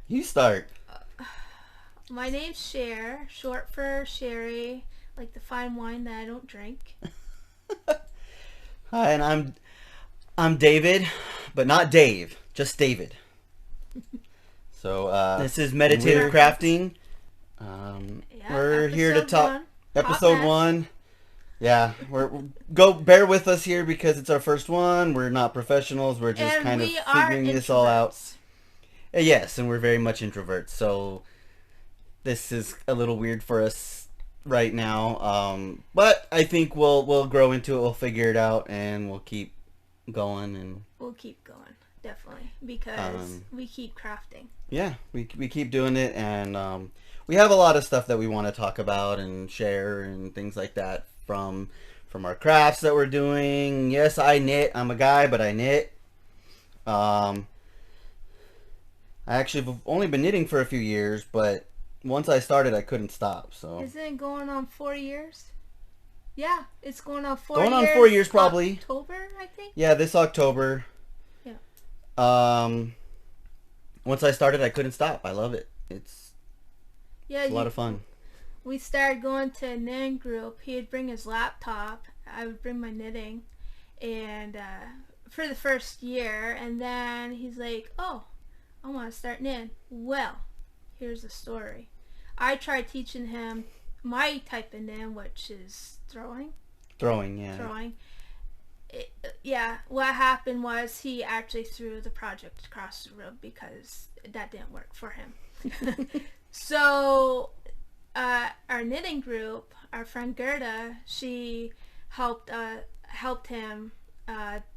You start. My name's Cher, short for Sherry, like the fine wine that I don't drink. Hi, and I'm David, but not Dave, just David. So this is Meditative Perfect. Crafting. Yeah, We're here to episode talk one. Hot episode mess. one. Yeah, we're go bear with us here because it's our first one. We're not professionals. We're just And kind of we are figuring this all out. introverts. Yes, and we're very much introverts. So this is a little weird for us right now. But I think we'll grow into it. We'll figure it out, and we'll keep going. And We'll keep going, definitely, because um, we keep crafting. yeah, we keep doing it, and we have a lot of stuff that we want to talk about and share and things like that from our crafts that we're doing. Yes, I knit. I'm a guy, but I knit. Um, I actually have only been knitting for a few years, but once I started, I couldn't stop. So Isn't it going on 4 years? Yeah, it's going on four going on 4 years years. probably. October, I think. Yeah, this October. Yeah. Um, once I started, I couldn't stop. I love it. Yeah, It's a lot of fun. we started going to a knitting group. He'd bring his laptop. I would bring my knitting, and for the first year, and then he's like, "Oh, I want to start knitting." Well, here's the story. I tried teaching him my type of knitting, which is Throwing, yeah. throwing. Yeah, what happened was he actually threw the project across the room because that didn't work for him. So our knitting group, our friend Gerda, she helped him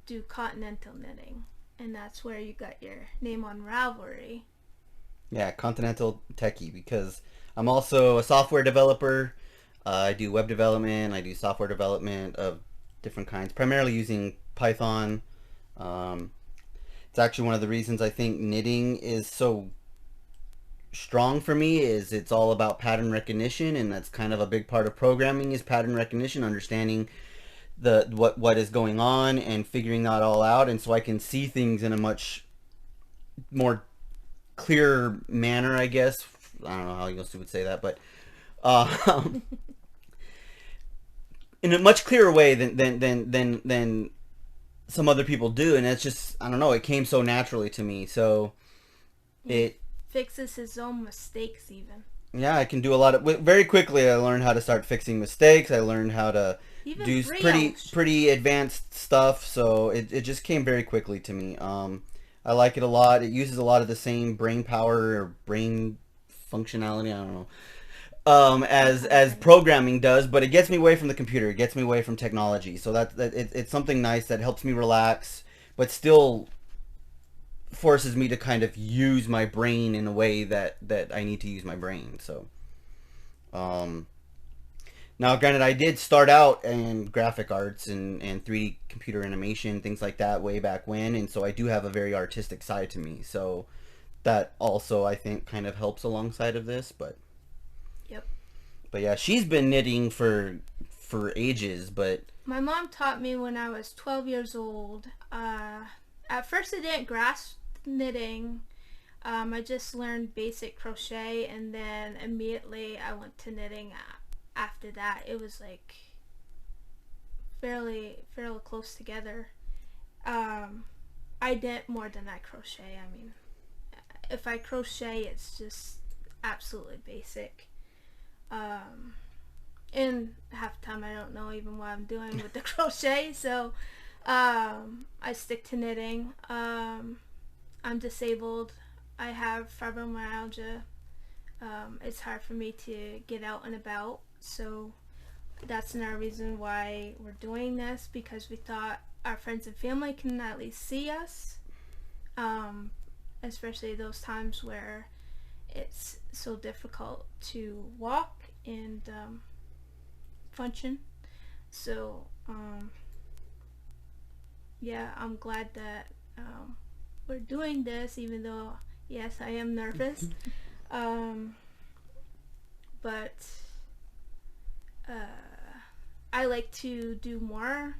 do continental knitting, and that's where you got your name on Ravelry. Yeah, Continental Techie because I'm also a software developer. I do web development. I do software development of different kinds, primarily using Python. Um, it's actually one of the reasons I think knitting is so strong for me is it's all about pattern recognition, and that's kind of a big part of programming is pattern recognition, understanding the what is going on and figuring that all out, and so I can see things in a much more clear manner, I guess. I don't know how else you would say that, but uh, in a much clearer way than some other people do, and it's just I don't know. It came so naturally to me, so He it fixes his own mistakes even. yeah, I can do a lot of very quickly. I learned how to start fixing mistakes. I learned how to Even do brioche. pretty advanced stuff. So it just came very quickly to me. I like it a lot. It uses a lot of the same brain power or brain functionality. I don't know. That kind of As thing. programming does, but it gets me away from the computer. It gets me away from technology. So it's something nice that helps me relax, but still forces me to kind of use my brain in a way that I need to use my brain. So um, now, granted, I did start out in graphic arts and 3D computer animation, things like that, way back when, and so I do have a very artistic side to me. So that also, I think, kind of helps alongside of this. Yep. But yeah, she's been knitting for ages. But My mom taught me when I was 12 years old. At first, I didn't grasp knitting. I just learned basic crochet, and then immediately I went to knitting. After that, it was like fairly close together. Um, I knit more than I crochet. I mean, if I crochet, it's just absolutely basic. Um, and half the time I don't know even what I'm doing with the crochet, so I stick to knitting. I'm disabled. I have fibromyalgia. It's hard for me to get out and about, so that's another reason why we're doing this because we thought our friends and family can at least see us, um, especially those times where it's so difficult to walk and function. So, yeah, I'm glad that we're doing this, even though, yes, I am nervous. Um, but uh, I like to do more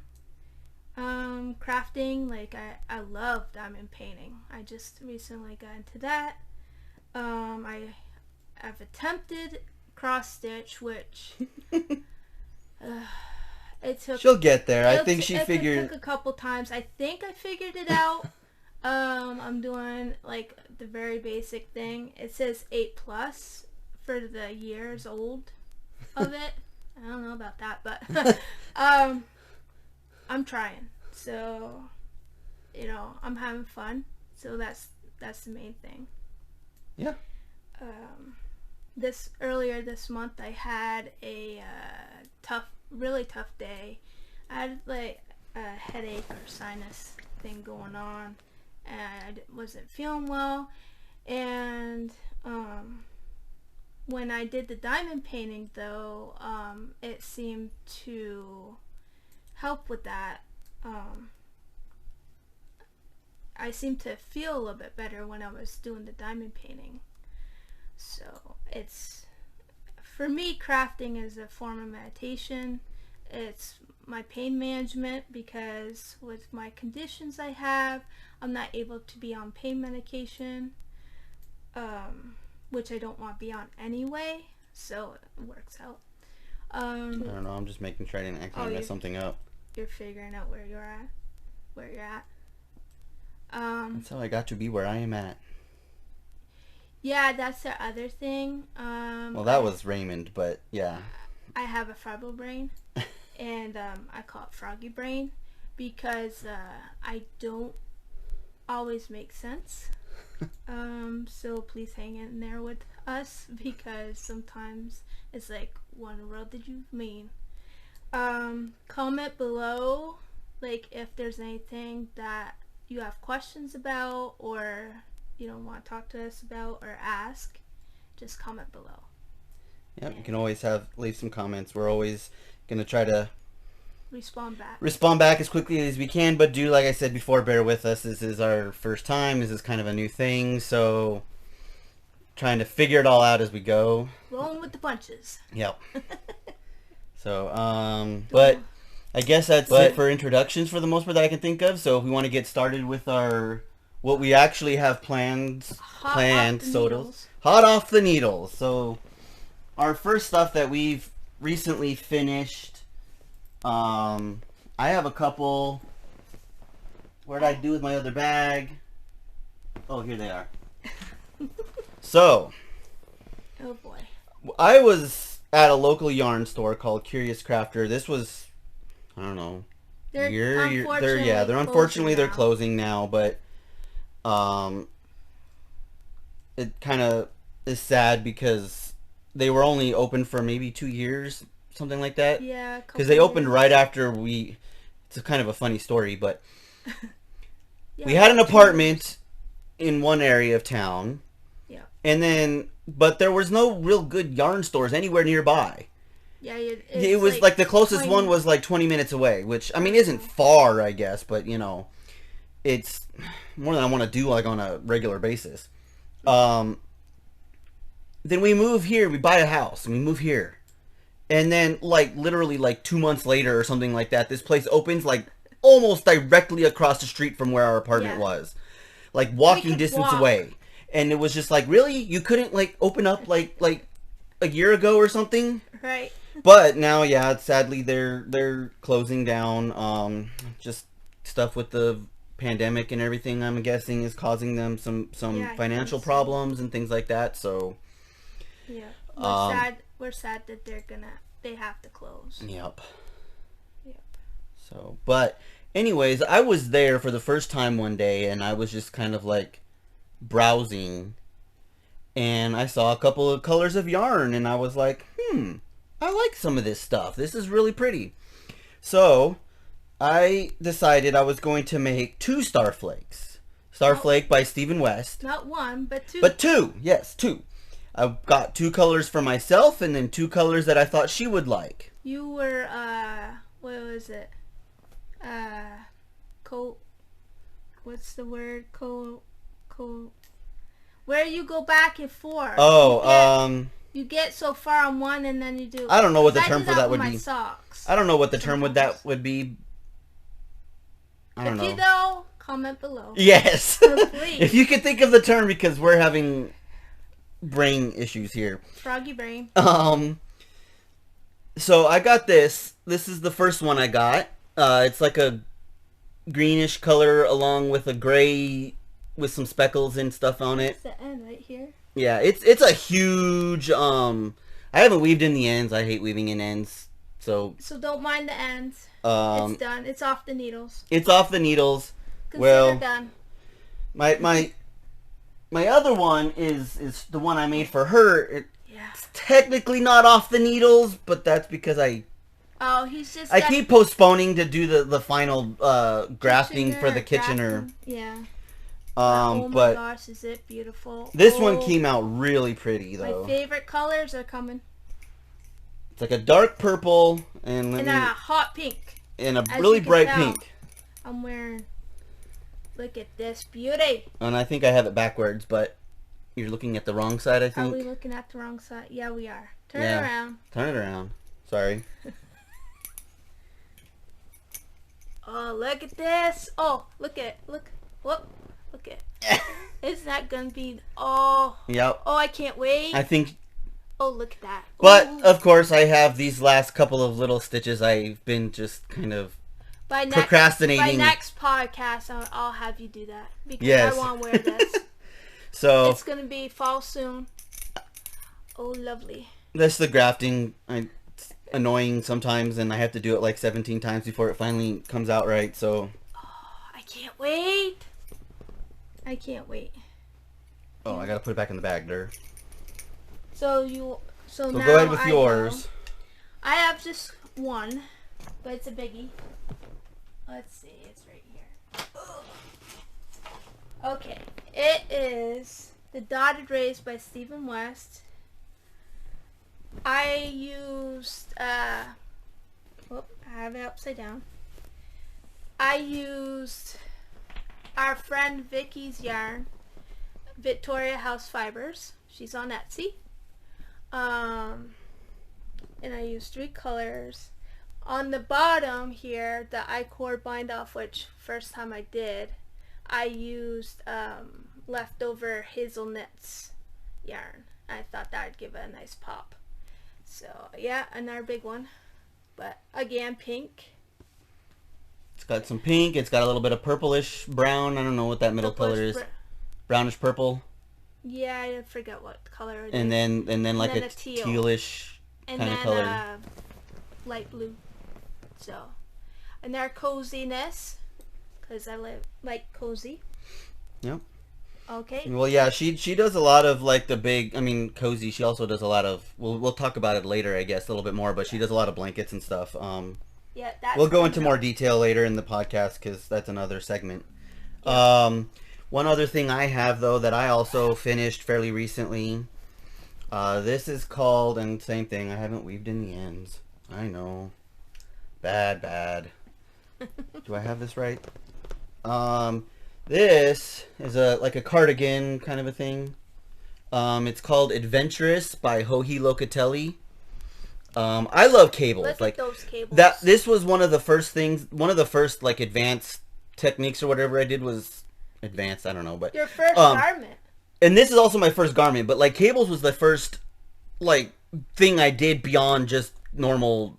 Crafting, like I love diamond painting. I just recently got into that. I've attempted cross stitch, which it took. She'll get there. I think she it figured. took a couple times. I think I figured it out. I'm doing like the very basic thing. It says 8+ for the years old of it. I don't know about that, but I'm trying. So, I'm having fun. So that's the main thing. Yeah. Earlier this month, I had a really tough day. I had like a headache or sinus thing going on, and I wasn't feeling well. And when I did the diamond painting, though, it seemed to help with that. I seemed to feel a little bit better when I was doing the diamond painting. So for me, crafting is a form of meditation. It's my pain management, because with my conditions I have, I'm not able to be on pain medication, which I don't want to be on anyway, so it works out. I don't know, I'm just making sure I didn't accidentally mess something up. You're figuring out where you're at. That's how I got to be where I am at. Yeah, that's the other thing. Well, that was Raymond, but yeah. I have a fibro brain, and I call it froggy brain, because I don't always make sense. So please hang in there with us, because sometimes it's like, what in the world did you mean? Comment below, like, if there's anything that you have questions about, or you don't want to talk to us about or ask, just comment below. Yep, you can always leave some comments. We're always gonna try to respond back as quickly as we can, but like I said before, bear with us. This is our first time. This is kind of a new thing, so trying to figure it all out as we go. Rolling with the punches. Yep. So, but I guess that's it for introductions for the most part that I can think of. So if we want to get started with what we actually have planned, hot off the needles. So our first stuff that we've recently finished, I have a couple. What did I do with my other bag? Oh, here they are. So, oh boy, I was at a local yarn store called Curious Crafter. This was, I don't know, they're unfortunately they're closing now, but it kind of is sad because they were only open for maybe 2 years, something like that. Yeah, because they opened right after we. It's a kind of a funny story, but yeah, we had an apartment in one area of town. Yeah. And then, but there was no real good yarn stores anywhere nearby. Yeah, it was like the closest one was like 20 minutes away, which I mean isn't far, I guess, but it's more than I want to do like on a regular basis. Then we move here, we buy a house, and we move here. And then like literally like 2 months later or something like that, this place opens like almost directly across the street from where our apartment was. Like walking distance away. And it was just like, really? You couldn't like open up like a year ago or something? Right. But now, yeah, sadly they're closing down. Just stuff with the pandemic and everything, I'm guessing, is causing them some financial problems and things like that. So yeah, we're sad that they have to close. Yep. So, but anyways, I was there for the first time one day, and I was just kind of like browsing, and I saw a couple of colors of yarn, and I was like, I like some of this stuff. This is really pretty. So I decided I was going to make 2 Starflakes. Starflake by Stephen West. Not one, but 2. But 2, yes, 2. I got 2 colors for myself, and then 2 colors that I thought she would like. You were, what was it? What's the word? Where you go back and forth. Oh, you get so far on one, and then you do. I don't know what the term for that would my be. Socks. I don't know what the term would be. I don't If know. you know, comment below. Yes. Please. If you could think of the term, because we're having brain issues here. Froggy brain. So I got this. This is the first one I got. It's like a greenish color along with a gray with some speckles and stuff on it. It's the end right here. Yeah, it's a huge I haven't weaved in the ends. I hate weaving in ends. So don't mind the ends. it's done. It's off the needles. It's off the needles. Consider done. My other one is the one I made for her. It's Yeah. technically not off the needles, but that's because I keep postponing to do the final grafting for the Kitchener. Yeah. Oh my But gosh, is it beautiful? this one came out really pretty though. My favorite colors are coming. It's like a dark purple and a hot pink. And a As really you can bright tell, pink. I'm wearing. Look at this beauty. And I think I have it backwards, but you're looking at the wrong side, I Are think. we looking at the wrong side? Yeah, we are. Turn Yeah. it around. Turn it around. Sorry. Oh, look at this. Oh, look at look at. Isn't that gonna be? Oh. Yep. Oh, I can't wait. I think. Oh, look at that. But Ooh. of course, I have these last couple of little stitches. I've been just kind of procrastinating. By next podcast, I'll have you do that because Yes. I want to wear this. So It's gonna be fall soon. Oh, lovely. that's the grafting. It's annoying sometimes, and I have to do it like 17 times before it finally comes out right. So. I can't wait. I can't wait. Oh, I gotta put it back in the bag there. So now go ahead with I yours. know. I have just one, but it's a biggie. Let's see, it's right here. Okay, it is The Dotted Rays by Stephen West. I used, I have it upside down. I used our friend Vicky's yarn, Victoria House Fibers. She's on Etsy. And I used 3 colors. On the bottom here, the I-cord bind off, which first time I did, I used leftover hazelnuts yarn. I thought that would give it a nice pop. So yeah, another big one. But again, pink. It's got some pink. It's got a little bit of purplish brown. I don't know what that middle color is. Brownish purple. Yeah, I forget what color it is. And then like then a a teal. tealish And kind of then color. light blue. So, and their coziness, because I like cozy. Yep. Okay. Well, yeah, she does a lot of like the big. I mean, cozy. She also does a lot of. We'll talk about it later, I guess, a little bit more. But she does a lot of blankets and stuff. Yeah, that's We'll go into more detail later in the podcast because that's another segment. One other thing I have though that I also finished fairly recently. This is called, and same thing. I haven't weaved in the ends. I know. Bad. Do I have this right? This is like a cardigan kind of a thing. It's called Adventurous by Joji Locatelli. I love cables. Look like at those cables. This was one of the first like advanced techniques or whatever I did was advanced. I don't know, but your first garment. And this is also my first garment. But like cables was the first like thing I did beyond just normal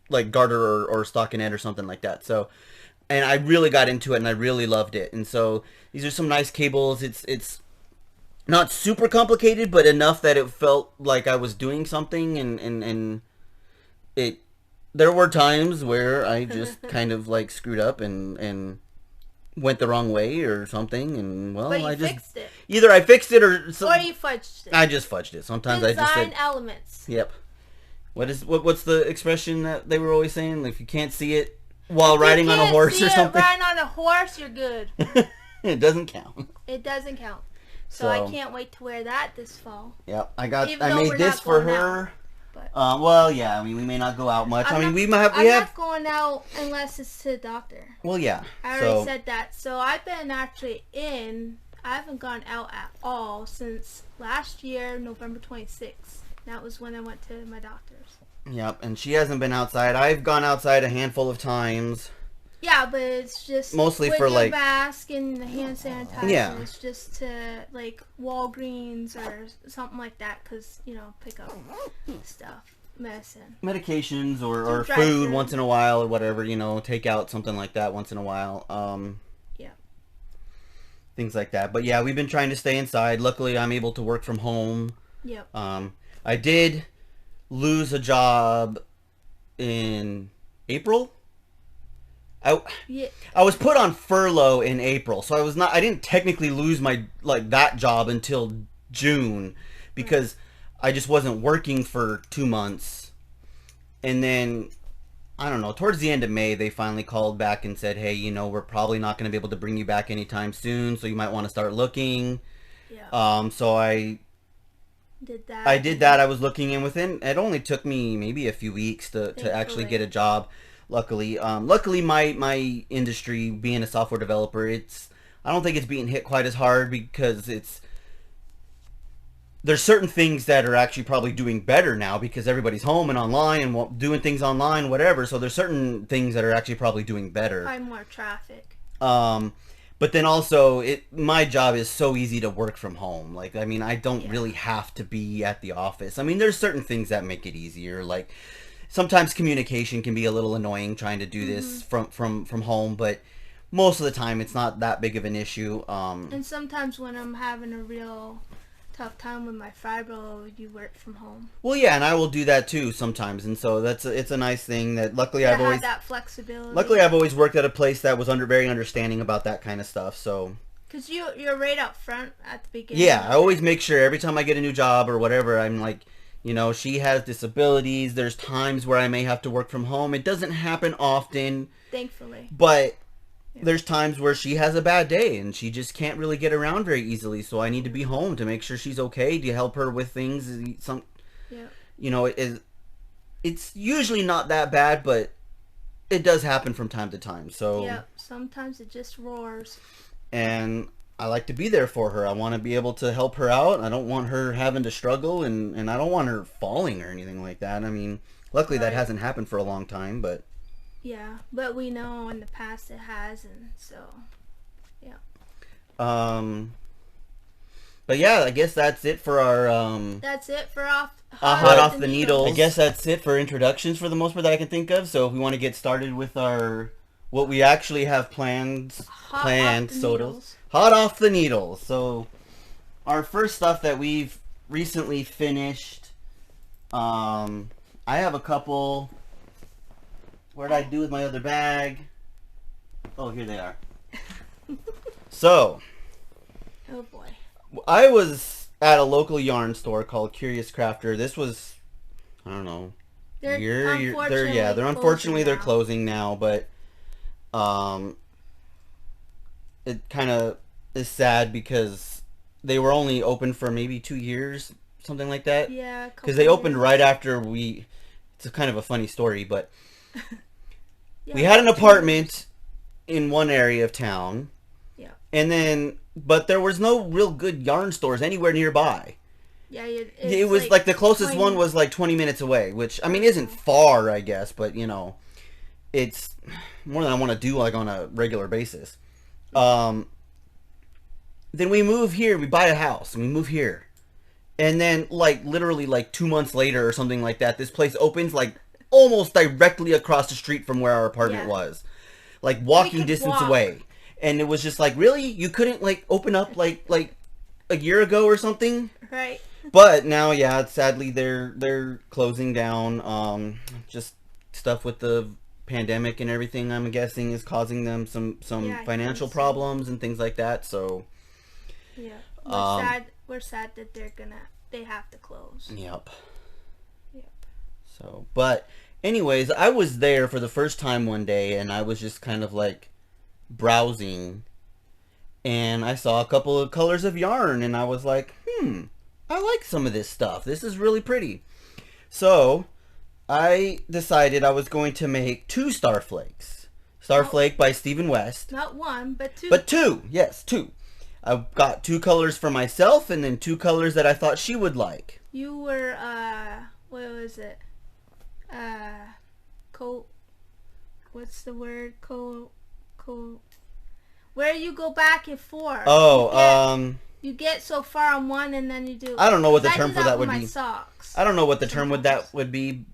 like garter or stockinette or something like that. So, and I really got into it and I really loved it. And so these are some nice cables. It's not super complicated, but enough that it felt like I was doing something. And there were times where I just kind of like screwed up and went the wrong way or something. And well, But you fixed it. Either I fixed it or you fudged it. I just fudged it. Sometimes I just said elements. Yep. What's the expression that they were always saying? Like, if you can't see it while riding on a horse or something. Riding on a horse, you're good. It doesn't count. It doesn't count. So I can't wait to wear that this fall. Yep. I made this for her. Out, well, yeah. I mean, we may not go out much. I'm not going out unless it's to the doctor. Well, yeah. I already said that. So I've been actually in. I haven't gone out at all since last year, November 26th. That was when I went to my doctor's. Yep, and she hasn't been outside. I've gone outside a handful of times. Yeah, but it's just mostly with for your like mask and the hand sanitizer. Yeah. It's just to like Walgreens or something like that, because pick up stuff, medicine, medications to or drive food through. once in a while or whatever, take out something like that once in a while. Yeah. Things like that. But yeah, we've been trying to stay inside. Luckily, I'm able to work from home. Yep. I did lose a job in April. Yeah. I was put on furlough in April, so I didn't technically lose my that job until June because I just wasn't working for 2 months. And then I don't know, towards the end of May they finally called back and said, "Hey, we're probably not going to be able to bring you back anytime soon, so you might want to start looking." Yeah. So I Did that. I did that. I was looking, and it only took me maybe a few weeks to actually get a job. Luckily, my industry, being a software developer, I don't think it's being hit quite as hard because there's certain things that are actually probably doing better now because everybody's home and online and doing things online, whatever. So there's certain things that are actually probably doing better. Probably more traffic. But then also, my job is so easy to work from home. Like, I mean, I don't really have to be at the office. I mean, there's certain things that make it easier. Like, sometimes communication can be a little annoying trying to do this from home, but most of the time it's not that big of an issue. And sometimes when I'm having a real tough time with my fibro, you work from home. Well, yeah, and I will do that too sometimes, and so it's a nice thing that luckily I've always that flexibility. Luckily, I've always worked at a place that was very understanding about that kind of stuff. So, because you're right up front at the beginning. Yeah, I always make sure every time I get a new job or whatever, I'm like, she has disabilities. There's times where I may have to work from home. It doesn't happen often, thankfully, but there's times where she has a bad day and she just can't really get around very easily. So I need to be home to make sure she's okay, to help her with things. It's usually not that bad, but it does happen from time to time. So yeah, sometimes it just roars. And I like to be there for her. I want to be able to help her out. I don't want her having to struggle, and I don't want her falling or anything like that. I mean, luckily that hasn't happened for a long time, but yeah, but we know in the past it has, and so yeah. But yeah, I guess that's it for our That's it for hot off the needles. I guess that's it for introductions for the most part that I can think of. So if we want to get started with what we actually have planned sodas. Hot off the needles. So our first stuff that we've recently finished, I have a couple. What did I do with my other bag? Oh, here they are. So, oh boy. I was at a local yarn store called Curious Crafter. This was, I don't know, they're unfortunately closing now, but it kind of is sad because they were only open for maybe 2 years, something like that. Yeah, because they opened right after it's a kind of a funny story, but we had an apartment in one area of town. Yeah. And then, but there was no real good yarn stores anywhere nearby. Yeah, it was like the closest one was like 20 minutes away, which I mean isn't far, I guess, but it's more than I want to do like on a regular basis. Then we move here, we buy a house, and we move here. And then like literally like 2 months later or something like that, this place opens like almost directly across the street from where our apartment was. Like walking distance away. And it was just like, really? You couldn't like open up like a year ago or something? Right. But now, yeah, sadly they're closing down. Just stuff with the pandemic and everything, I'm guessing, is causing them some financial problems and things like that. So yeah, we're sad that they have to close. Yep. So, but anyways, I was there for the first time one day, and I was just kind of like browsing, and I saw a couple of colors of yarn, and I was like, I like some of this stuff. This is really pretty. So I decided I was going to make 2 Starflakes. Starflake by Stephen West. Not one, but 2. But 2, yes, 2. I got 2 colors for myself, and then 2 colors that I thought she would like. You were, what was it? what's the word? Where you go back and forth. Oh, you get so far on one and then you do. I don't know what the term do for that would with be. my socks. I don't know what the term would be.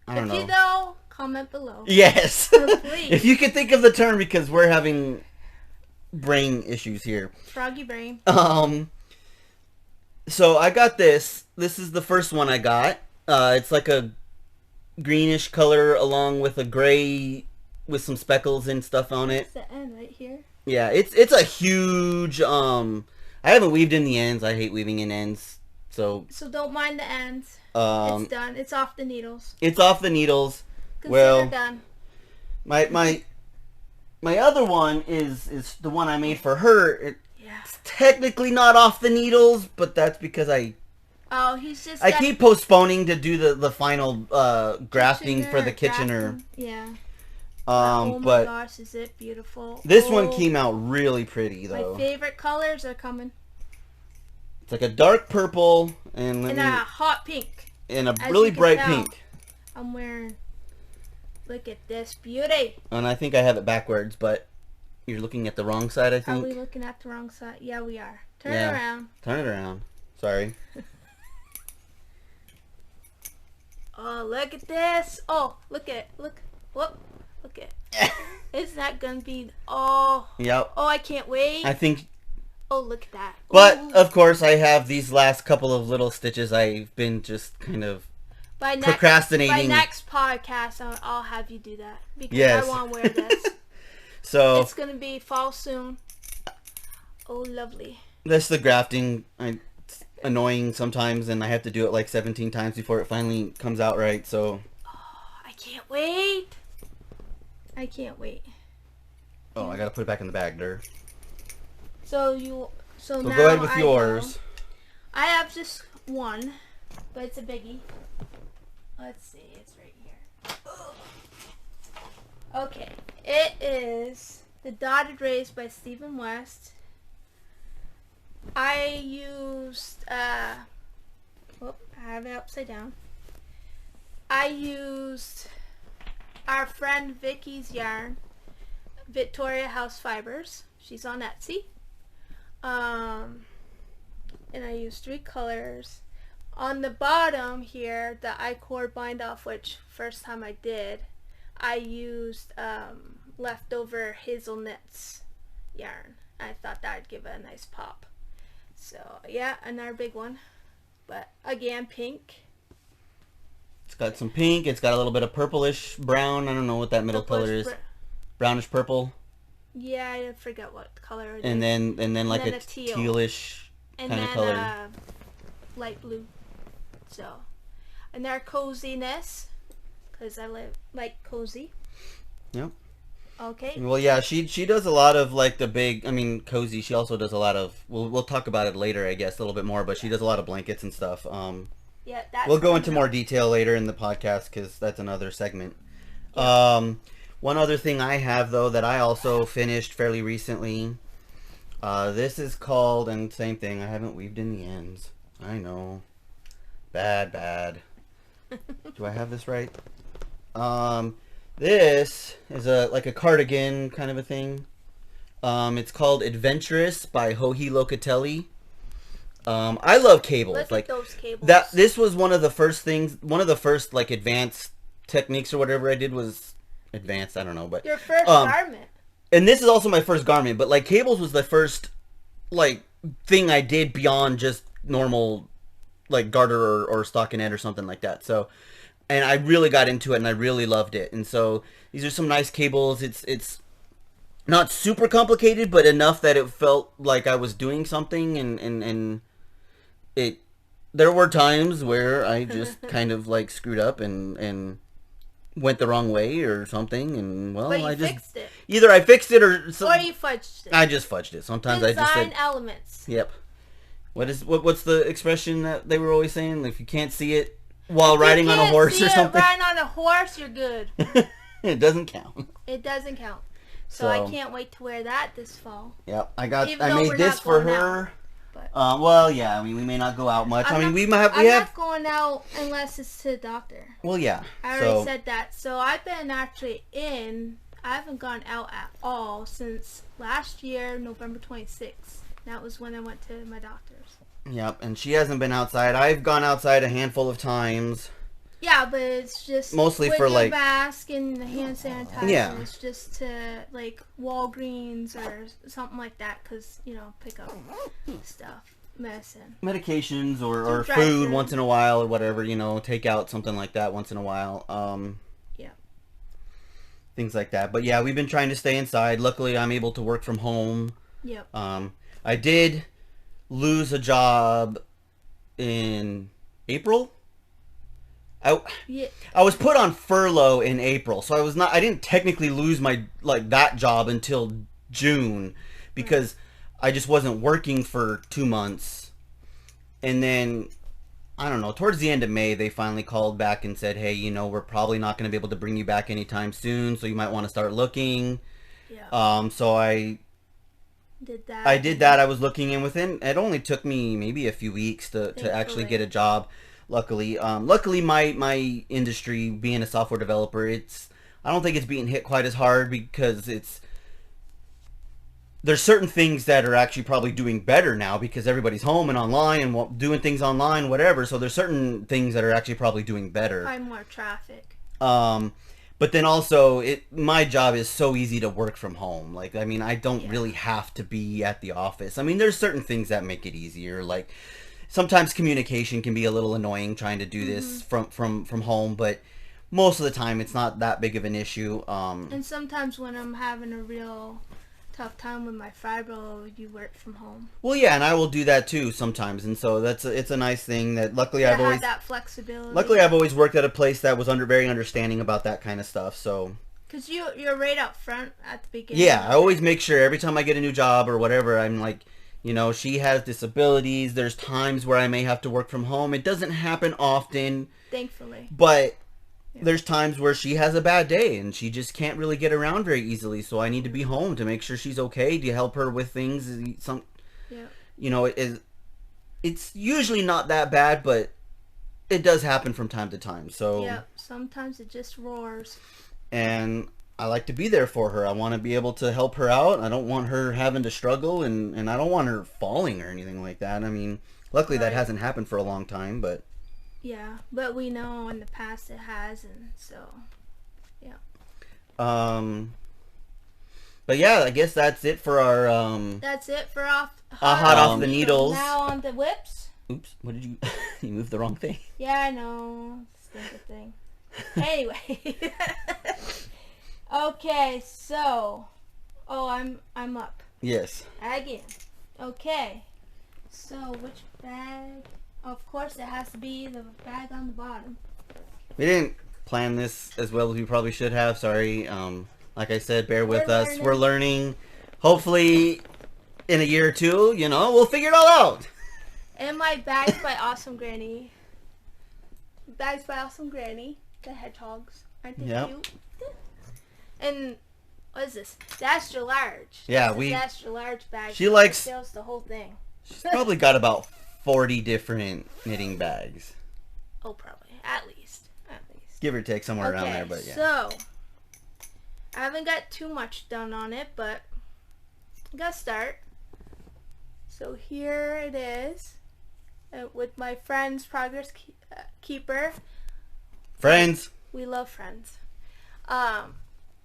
I don't know. If you know, comment below. Yes. Please. If you could think of the term, because we're having brain issues here. Froggy brain. So I got this. This is the first one I got. It's like a greenish color along with a gray with some speckles and stuff on it. It's the end right here. Yeah, it's a huge I haven't weaved in the ends. I hate weaving in ends. So don't mind the ends. It's done. It's off the needles. It's off the needles. Consider done. My other one is the one I made for her. It's technically not off the needles, but that's because I keep postponing to do the final grafting for the Kitchener. Yeah. Oh my gosh, is it beautiful? This one came out really pretty though. My favorite colors are coming. It's like a dark purple and a hot pink. And a really bright pink. I'm wearing. Look at this beauty. And I think I have it backwards, but you're looking at the wrong side, I think. Are we looking at the wrong side? Yeah, we are. Turn it around. Turn it around. Sorry. Oh, look at this. Oh, look at it. Look. Whoop. Look at it. Isn't that going to be... Oh. Yep. Oh, I can't wait. I think... Oh, look at that. But, of course, I have these last couple of little stitches I've been just kind of procrastinating. By next podcast, I'll have you do that. Because I want to wear this. So... It's going to be fall soon. Oh, lovely. That's the grafting. It's annoying sometimes, and I have to do it like 17 times before it finally comes out right, so... Oh, I can't wait. I can't wait. Oh, I gotta put it back in the bag there. So now go ahead with yours. I have just one, but it's a biggie. Let's see, it's right here. Okay, it is The Dotted Rays by Stephen West. I used, I have it upside down. I used our friend Vicky's yarn, Victoria House Fibers. She's on Etsy. And I used 3 colors. On the bottom here, the I-cord bind off, which first time I did, I used leftover hazelnuts yarn. I thought that would give it a nice pop. So yeah, another big one. But again, pink. It's got some pink. It's got a little bit of purplish brown. I don't know what that middle color is. Brownish purple. Yeah, I forget what color it is. And then like a tealish kind of color. And then light blue. So, and their coziness, because I like cozy. Yep. Okay. Well, yeah, she does a lot of like the big. I mean, cozy. She also does a lot of. We'll talk about it later, I guess, a little bit more. But she does a lot of blankets and stuff. Yeah, that's we'll go into more detail later in the podcast because that's another segment. Yeah. One other thing I have though that I also finished fairly recently. This is called, and same thing. I haven't weaved in the ends. I know. Bad. Do I have this right? This is like a cardigan kind of a thing. It's called Adventurous by Joji Locatelli. I love cables. Look at those cables. This was one of the first like advanced techniques or whatever I did was advanced. I don't know, but your first garment. And this is also my first garment, but like cables was the first like thing I did beyond just normal like garter or stockinette or something like that. So, and I really got into it and I really loved it. And so these are some nice cables. It's not super complicated, but enough that it felt like I was doing something. And there were times where I just kind of like screwed up and went the wrong way or something. And well, but you fixed it. Either I fixed it or you fudged it. I just fudged it. Sometimes I just said elements. Yep. What's the expression that they were always saying? Like, if you can't see it while riding on a horse or something. Riding on a horse, you're good. It doesn't count. It doesn't count. So I can't wait to wear that this fall. Yep. I made this for her. But Well, yeah. I mean, we may not go out much. I'm not going out unless it's to the doctor. Well, yeah. I already said that. So I've been actually in. I haven't gone out at all since last year, November 26th. That was when I went to my doctor's. Yep, and she hasn't been outside. I've gone outside a handful of times. Yeah, but it's just mostly with for your like mask and the hand sanitizer. Yeah. It's just to like Walgreens or something like that, because pick up stuff, medicine, medications or food once in a while or whatever. Take out something like that once in a while. Yeah. Things like that. But yeah, we've been trying to stay inside. Luckily, I'm able to work from home. Yep. I did lose a job in April. I was put on furlough in April, so I didn't technically lose my that job until June, because I just wasn't working for 2 months. And then I don't know, towards the end of May they finally called back and said, hey, we're probably not going to be able to bring you back anytime soon, so you might want to start looking. Yeah. So I did that. I was looking, and it only took me maybe a few weeks to actually get a job. Luckily, my industry, being a software developer, I don't think it's being hit quite as hard, because there's certain things that are actually probably doing better now because everybody's home and online and doing things online, whatever. So there's certain things that are actually probably doing better. Find more traffic. But then also, my job is so easy to work from home. I don't really have to be at the office. There's certain things that make it easier, like sometimes communication can be a little annoying trying to do this from home, but most of the time it's not that big of an issue. And sometimes when I'm having a real tough time with my fibro, you work from home. Well, yeah, and I will do that too sometimes, and so it's a nice thing that luckily I've always that flexibility. Luckily, I've always worked at a place that was very understanding about that kind of stuff. So, because you're right up front at the beginning. Yeah, I always make sure every time I get a new job or whatever, I'm like, she has disabilities. There's times where I may have to work from home. It doesn't happen often, thankfully, but there's times where she has a bad day and she just can't really get around very easily. So I need to be home to make sure she's okay, to help her with things. It's usually not that bad, but it does happen from time to time. So sometimes it just roars. And I like to be there for her. I want to be able to help her out. I don't want her having to struggle, and I don't want her falling or anything like that. Luckily that hasn't happened for a long time, but yeah, but we know in the past it has, and so yeah. But yeah, I guess that's it for our That's it for hot off the needles. Now on the whips. Oops, what did you you moved the wrong thing. Yeah, I know. Stupid thing. Anyway. Okay, so I'm up. Yes. Again. Okay. So which bag? Of course it has to be the bag on the bottom. We didn't plan this as well as we probably should have. Sorry. Like I said, bear with us. Learning. We're learning. Hopefully in a year or two, we'll figure it all out. And my Bags by Awesome Granny. Bags by Awesome Granny. The hedgehogs. Aren't they cute? And what is this? The extra large. Yeah, the extra large bag. She likes. Sells the whole thing. She's probably got about 40 different knitting bags. Oh, probably at least. Give or take somewhere around there, but yeah. So I haven't got too much done on it, but I gotta start. So here it is, with my Friends Progress Keeper. Friends. We love Friends.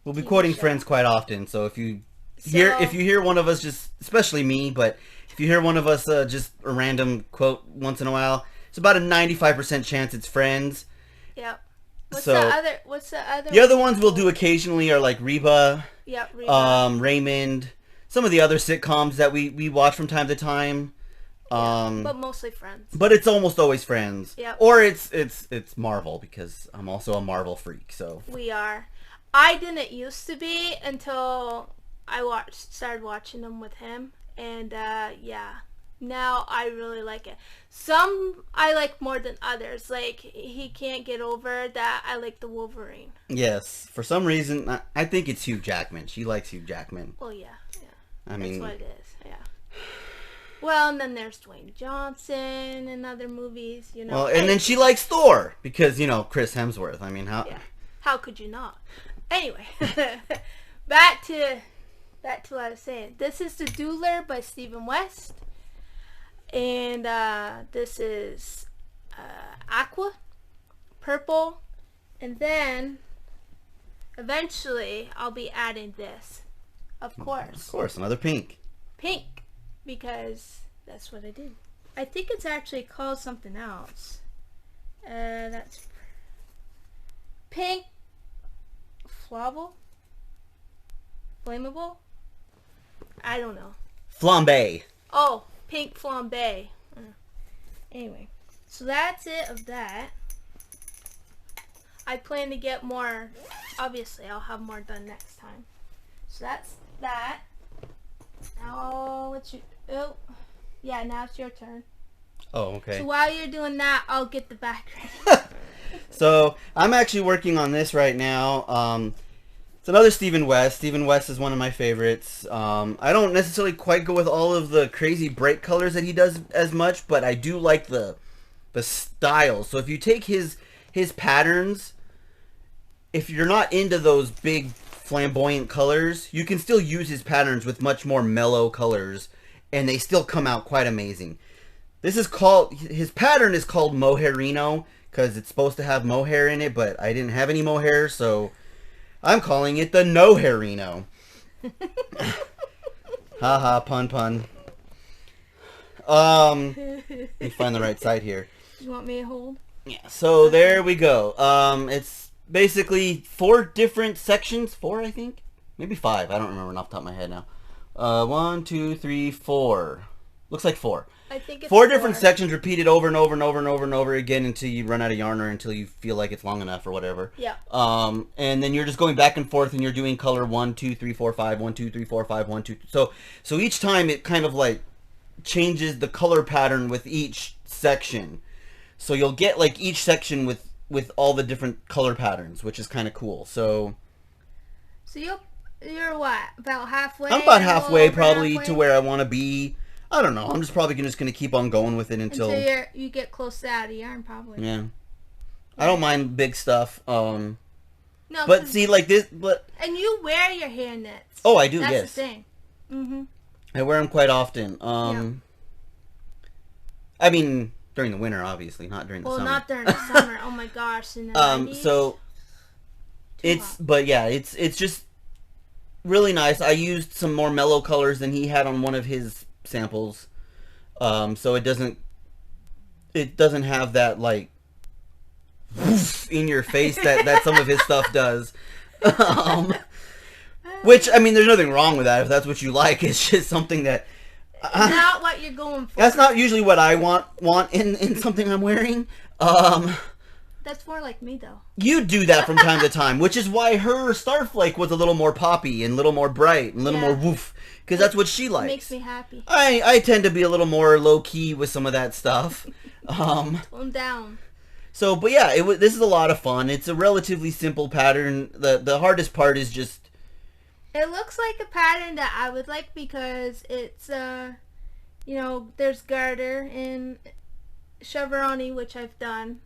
We'll be quoting Friends quite often, so if you hear one of us, just especially me, but if you hear one of us just a random quote once in a while, it's about a 95% chance it's Friends. Yep. What's the other? The other ones we'll do occasionally are like Reba. Yep. Reba. Raymond. Some of the other sitcoms that we watch from time to time. But mostly Friends. But it's almost always Friends. Yep. Or it's Marvel, because I'm also a Marvel freak. So we are. I didn't used to be until I started watching them with him, and now I really like it. Some I like more than others. Like, he can't get over that I like the Wolverine. Yes, for some reason I think it's Hugh Jackman. She likes Hugh Jackman. Well, yeah. I mean, that's what it is. Yeah. Well, and then there's Dwayne Johnson in other movies, you know. Well, and then she likes Thor because, you know, Chris Hemsworth. I mean, how? Yeah. How could you not? Anyway, back to what I was saying. This is The Dueler by Stephen West. And this is aqua, purple, and then eventually I'll be adding this. Of course, another pink. Pink, because that's what I do. I think it's actually called something else. That's pink, flammable, I don't know. Flambe. Oh, pink flambe. Anyway, so that's it of that. I plan to get more. Obviously, I'll have more done next time. So that's that. Now, now it's your turn. Oh, okay. So while you're doing that, I'll get the back ready. So I'm actually working on this right now. It's another Stephen West. Stephen West is one of my favorites. I don't necessarily quite go with all of the crazy bright colors that he does as much, but I do like the style. So if you take his patterns, if you're not into those big flamboyant colors, you can still use his patterns with much more mellow colors, and they still come out quite amazing. His pattern is called Mohairino because it's supposed to have mohair in it, but I didn't have any mohair, so I'm calling it the No-Hairino. Haha, pun. Let me find the right side here. You want me to hold? Yeah, so there we go. It's basically 4 different sections. 4, I think? Maybe 5. I don't remember off the top of my head now. 1, 2, 3, 4. Looks like 4. I think it's 4 different sections repeated over and over and over and over and over again until you run out of yarn or until you feel like it's long enough or whatever. Yeah. And then you're just going back and forth and you're doing color 1, 2, 3, 4, 5, 1, 2, 3, 4, 5, 1, 2. So each time it kind of like changes the color pattern with each section. So you'll get like each section with all the different color patterns, which is kind of cool. So you're what? About halfway? I'm about halfway probably to where I want to be. I don't know. I'm just probably just going to keep on going with it until you get close to out of yarn, probably. Yeah. I don't mind big stuff. No, but see, like this, and you wear your hair nets. Oh, I do. That's yes. the thing. Mhm. I wear them quite often. I mean, during the winter, obviously, not during the summer. Well, not during the summer. Oh my gosh. In the 90s? So but yeah, it's just really nice. I used some more mellow colors than he had on one of his samples, so it doesn't have that like in your face that some of his stuff does. Which, I mean, there's nothing wrong with that if that's what you like. It's just something that not what you're going for. That's not usually what I want in something I'm wearing. That's more like me, though. You do that from time to time, which is why her Starflake was a little more poppy and a little more bright and a little more woof, because that's what she likes. It makes me happy. I tend to be a little more low-key with some of that stuff. Tone down. So, but yeah, this is a lot of fun. It's a relatively simple pattern. The hardest part is just... It looks like a pattern that I would like because it's, there's garter and chevroni, which I've done.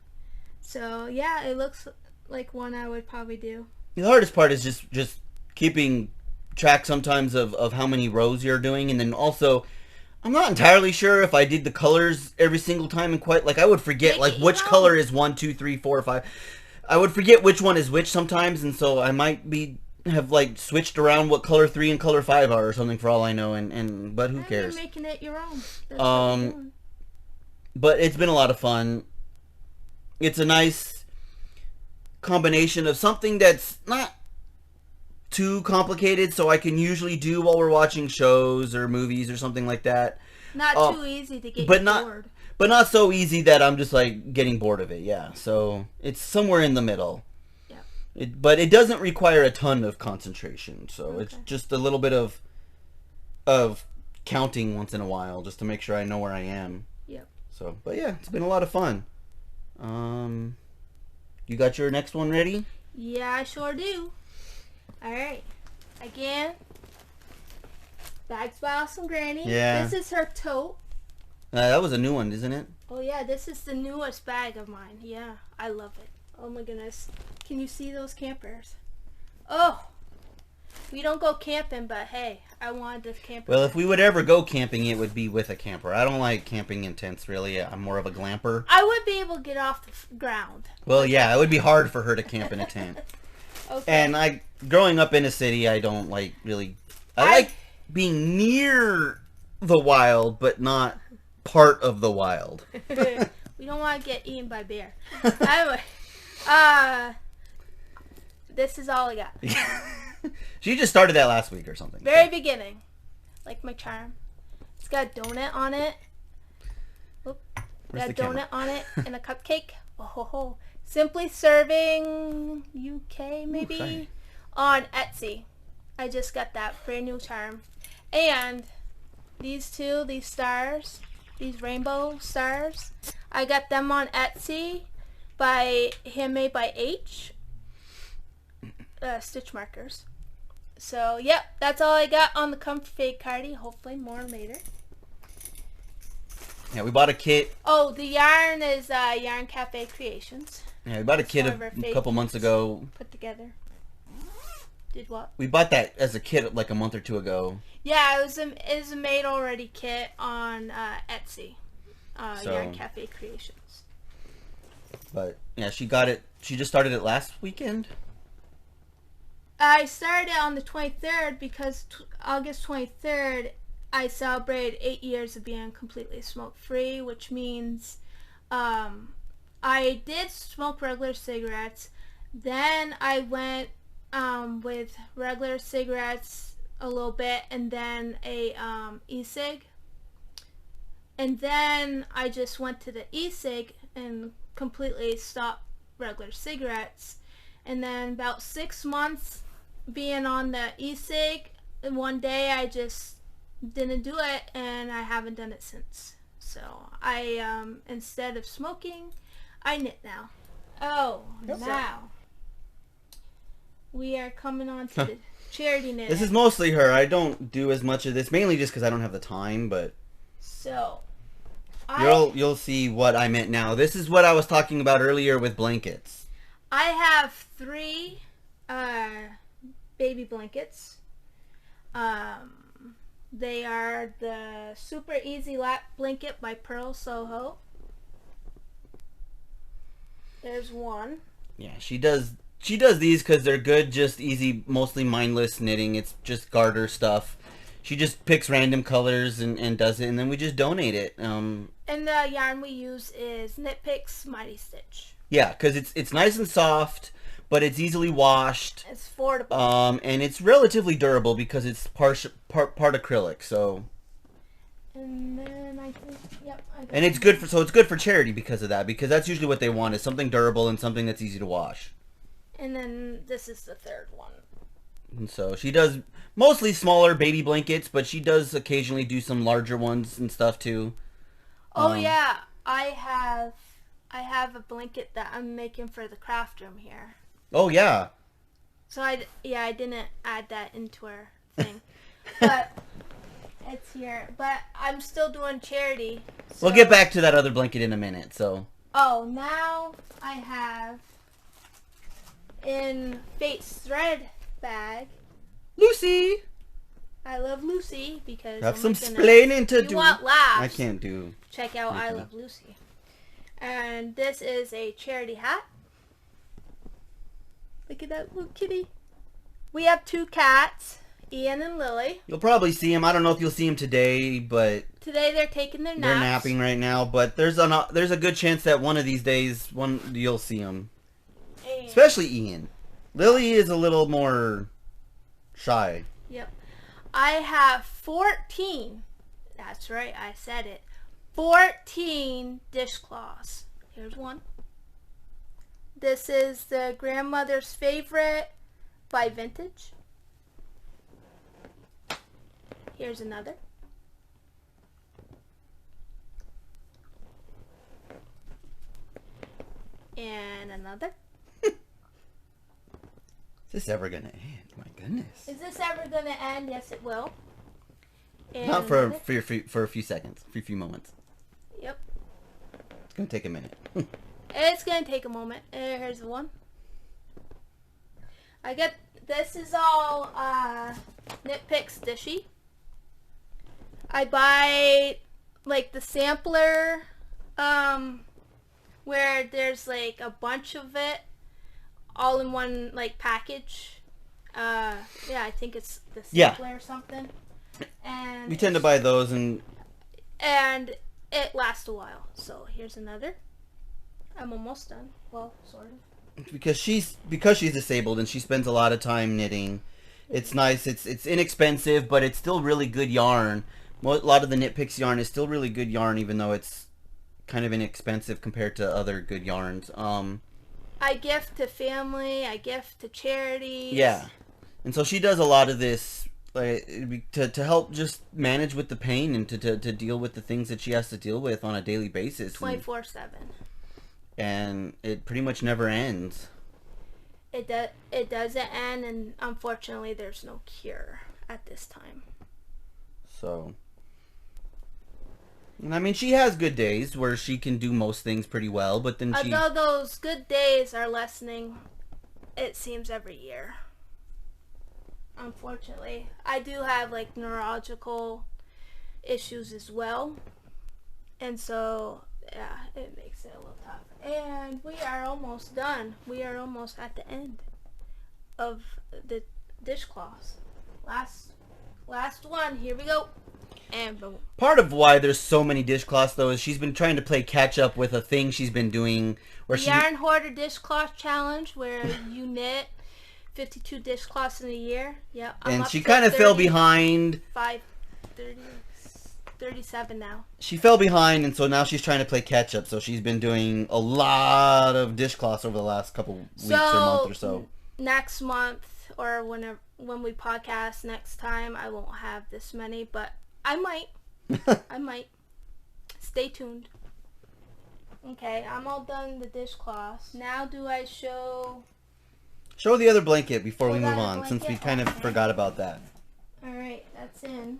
So, yeah, it looks like one I would probably do. The hardest part is just keeping track sometimes of how many rows you're doing. And then also, I'm not entirely sure if I did the colors every single time and quite... Like, I would forget, like, which color is 1, 2, 3, 4, 5. I would forget which one is which sometimes, and so I might have like switched around what color 3 and color 5 are or something for all I know, but who cares? You're making it your own. That's but it's been a lot of fun. It's a nice combination of something that's not too complicated, so I can usually do while we're watching shows or movies or something like that. Not too easy to get bored. But not so easy that I'm just like getting bored of it. Yeah, so it's somewhere in the middle. But it doesn't require a ton of concentration, so it's just a little bit of counting once in a while just to make sure I know where I am. Yep. So, but yeah, it's been a lot of fun. You got your next one ready? Yeah, I sure do. All right. Again, Bags by Awesome Granny. Yeah. This is her tote. That was a new one, isn't it? Oh yeah, this is the newest bag of mine. Yeah, I love it. Oh my goodness. Can you see those campers? Oh, we don't go camping, but hey, I wanted this camper. Well, if we would ever go camping, it would be with a camper. I don't like camping in tents, really. I'm more of a glamper. I would be able to get off the ground. Well, yeah, it would be hard for her to camp in a tent. Okay. And growing up in a city, I don't like really. I like being near the wild, but not part of the wild. We don't want to get eaten by bear. Anyway, this is all I got. She just started that last week or something. Very beginning, like my charm. It's got a donut on it. Oop. Got a donut on it and a cupcake. Oh ho ho. Simply Serving UK maybe. Ooh, on Etsy. I just got that brand new charm. And these stars, these rainbow stars, I got them on Etsy handmade by H. Stitch markers. So, yep, that's all I got on the Comfort Fade Cardi. Hopefully more later. Yeah, we bought a kit. Oh, the yarn is Yarn Cafe Creations. Yeah, we bought a kit a couple months ago. Put together. Did what? We bought that as a kit like a month or two ago. Yeah, it was a made already kit on Etsy. Yarn Cafe Creations. But yeah, she got it. She just started it last weekend. I started it on the 23rd because August 23rd I celebrated 8 years of being completely smoke-free, which means I did smoke regular cigarettes. Then I went with regular cigarettes a little bit, and then a e-cig. And then I just went to the e-cig and completely stopped regular cigarettes. And then about 6 months being on the e-cig, and one day I just didn't do it, and I haven't done it since. So I instead of smoking, I knit now. Oh, Yep. now we are coming on to the charity knit. This is mostly her. I don't do as much of this, mainly just because I don't have the time. But so you'll see what I meant now. This is what I was talking about earlier with blankets. I have 3 baby blankets. They are the Super Easy Lap Blanket by Pearl Soho. There's one. Yeah, she does these because they're good, just easy, mostly mindless knitting. It's just garter stuff. She just picks random colors and does it, and then we just donate it. And the yarn we use is Knit Picks Mighty Stitch. Yeah, because it's nice and soft, but it's easily washed. It's affordable. And it's relatively durable because it's part acrylic. So. And then I think, yep. And it's good for charity because of that, because that's usually what they want, is something durable and something that's easy to wash. And then this is the 3rd one. And so she does mostly smaller baby blankets, but she does occasionally do some larger ones and stuff too. Oh yeah, I have a blanket that I'm making for the craft room here. Oh yeah. So I didn't add that into our thing, but it's here. But I'm still doing charity. So. We'll get back to that other blanket in a minute. So. Oh, now I have in Fate's thread bag. Lucy. I love Lucy because have some splaining to do. You want laughs? I can't do. Check out I Love Lucy. And this is a charity hat. Look at that little kitty. We have 2 cats, Ian and Lily. You'll probably see them. I don't know if you'll see them today, but today they're taking their naps. They're napping right now, but there's a good chance that one of these days you'll see them. And especially Ian. Lily is a little more shy. Yep. I have 14. That's right, I said it. 14 dishcloths. Here's one. This is the Grandmother's Favorite by Vintage. Here's another. And another. Is this ever gonna end? My goodness. Is this ever gonna end? Yes, it will. And not for a few seconds, for a few moments. It's gonna take a minute. It's gonna take a moment. Here's the one. This is all Nitpicks Dishy. I buy like the sampler where there's like a bunch of it all in one like package. Yeah, I think it's the sampler or something. And we tend to buy those, and it lasts a while. So here's another. I'm almost done. Well, sort of. because she's disabled and she spends a lot of time knitting. It's nice. It's inexpensive, but it's still really good yarn. A lot of the Nitpicks yarn is still really good yarn, even though it's kind of inexpensive compared to other good yarns. I gift to family. I gift to charities. Yeah, and so she does a lot of this, like, to help just manage with the pain and to deal with the things that she has to deal with on a daily basis. 24/7. And it pretty much never ends. It doesn't end, and unfortunately, there's no cure at this time. So, and I mean, she has good days where she can do most things pretty well, but then although those good days are lessening, it seems every year. Unfortunately, I do have like neurological issues as well, and so yeah, it makes it a little tough. And we are almost done. We are almost at the end of the dishcloths. Last one. Here we go. And boom. Part of why there's so many dishcloths, though, is she's been trying to play catch up with a thing she's been doing where the Yarn Hoarder Dishcloth Challenge, where you knit 52 dishcloths in a year. Yeah, and she kind of fell behind. 37 now. She fell behind, and so now she's trying to play catch up. So she's been doing a lot of dishcloths over the last couple weeks or month or so. Next month, or when we podcast next time, I won't have this many, but I might. I might. Stay tuned. Okay, I'm all done the dishcloths. Now do I show the other blanket before we move on, since we kind of forgot about that. Alright, that's in.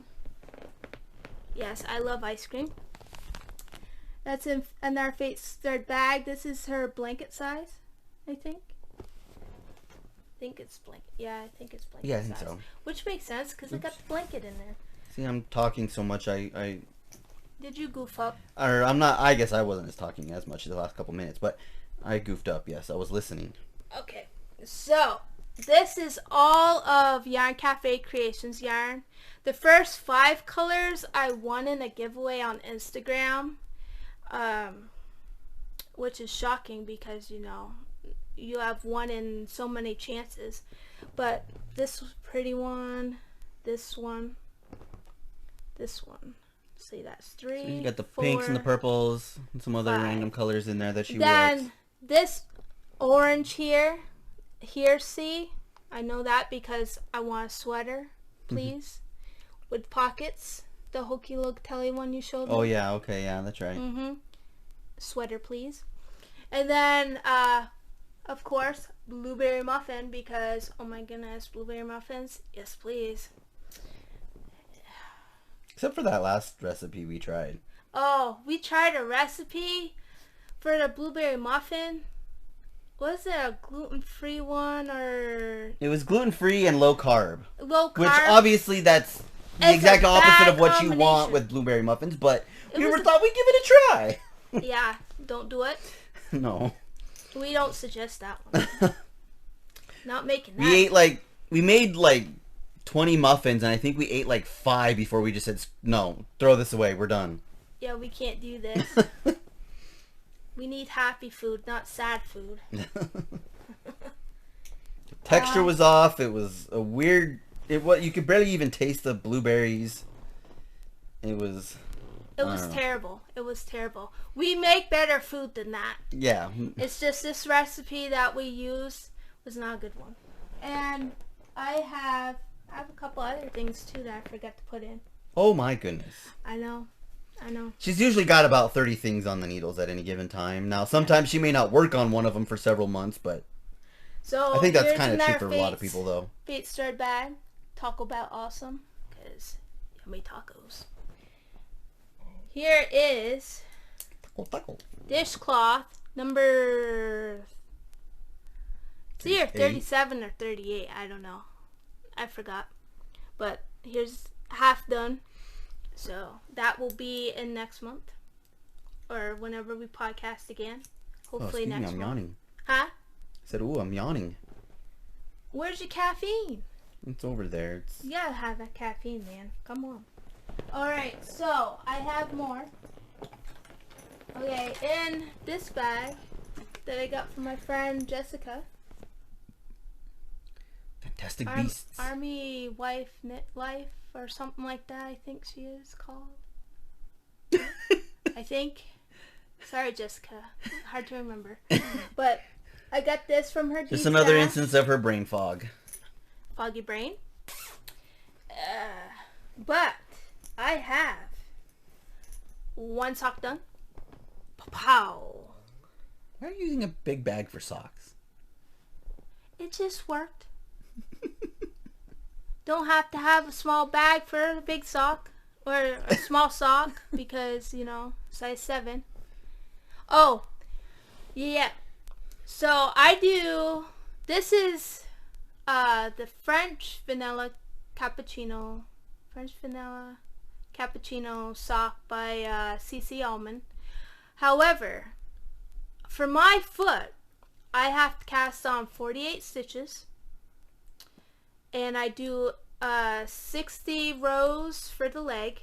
Yes, I love ice cream. That's in our Fate's third bag. This is her blanket size, I think. I think it's blanket. Yeah, I think it's blanket size. Yeah, I think so. Which makes sense, because I got the blanket in there. See, I'm talking so much, I Did you goof up? Or I'm not, I guess I wasn't talking as much the last couple minutes, but I goofed up, yes. I was listening. Okay, so this is all of Yarn Cafe Creations yarn. The first 5 colors I won in a giveaway on Instagram, which is shocking because, you know, you have one in so many chances. But this pretty one, this one, this one. See, that's 3. So you got the 4, pinks and the purples and some other 5. random colors in there that she then works. This orange here, see, I know that because I want a sweater, please, with pockets. The Hokey Look Telly one you showed me. Oh yeah, okay, yeah, that's right. Sweater, please. And then, of course, blueberry muffin, because oh my goodness, blueberry muffins, yes please. Except for that last recipe we tried. Oh, we tried a recipe for the blueberry muffin. Was it a gluten-free one or? It was gluten-free and low carb. Low carb. Which obviously that's the It's exact a opposite bad of what you want combination. with blueberry muffins, but we was thought we'd give it a try. Yeah, don't do it. No. We don't suggest that one. Not making that. We made like 20 muffins, and I think we ate like 5 before we just said, no, throw this away, we're done. Yeah, we can't do this. We need happy food, not sad food. Texture was off. It was a weird. You could barely even taste the blueberries. It was terrible. It was terrible. We make better food than that. Yeah. It's just this recipe that we used was not a good one. And I have a couple other things too that I forgot to put in. Oh my goodness. I know. She's usually got about 30 things on the needles at any given time. Now, sometimes she may not work on one of them for several months, but so I think that's kind of true for a lot of people, though. Fate's third bag, Taco Bell awesome, because yummy tacos. Here is Taco. Dishcloth number... It's either 38. 37 or 38. I don't know. I forgot. But here's half done. So that will be in next month. Or whenever we podcast again. Hopefully next month. I'm yawning. Huh? I said, ooh, I'm yawning. Where's your caffeine? It's over there. You gotta have that caffeine, man. Come on. Alright, so I have more. Okay, in this bag that I got from my friend Jessica. Fantastic Beasts. Army Wife Knit Life or something like that, I think she is called. I think. Sorry, Jessica. Hard to remember. But I got this from her. Just another instance of her brain fog. Foggy brain. But I have one sock done. Pow. Why are you using a big bag for socks? It just worked. Don't have to have a small bag for a big sock. Or a small sock. Because, you know, size 7. Oh. Yeah. So I do... This is the French vanilla cappuccino sock by CC Almond. However, for my foot, I have to cast on 48 stitches, and I do 60 rows for the leg.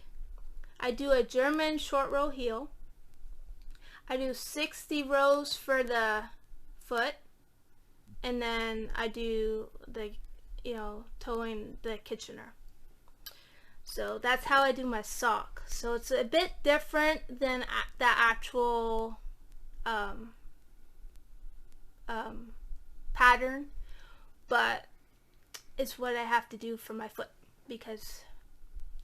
I do a German short row heel. I do 60 rows for the foot, and then I do the, toeing the Kitchener. So that's how I do my sock. So it's a bit different than the actual pattern, but it's what I have to do for my foot because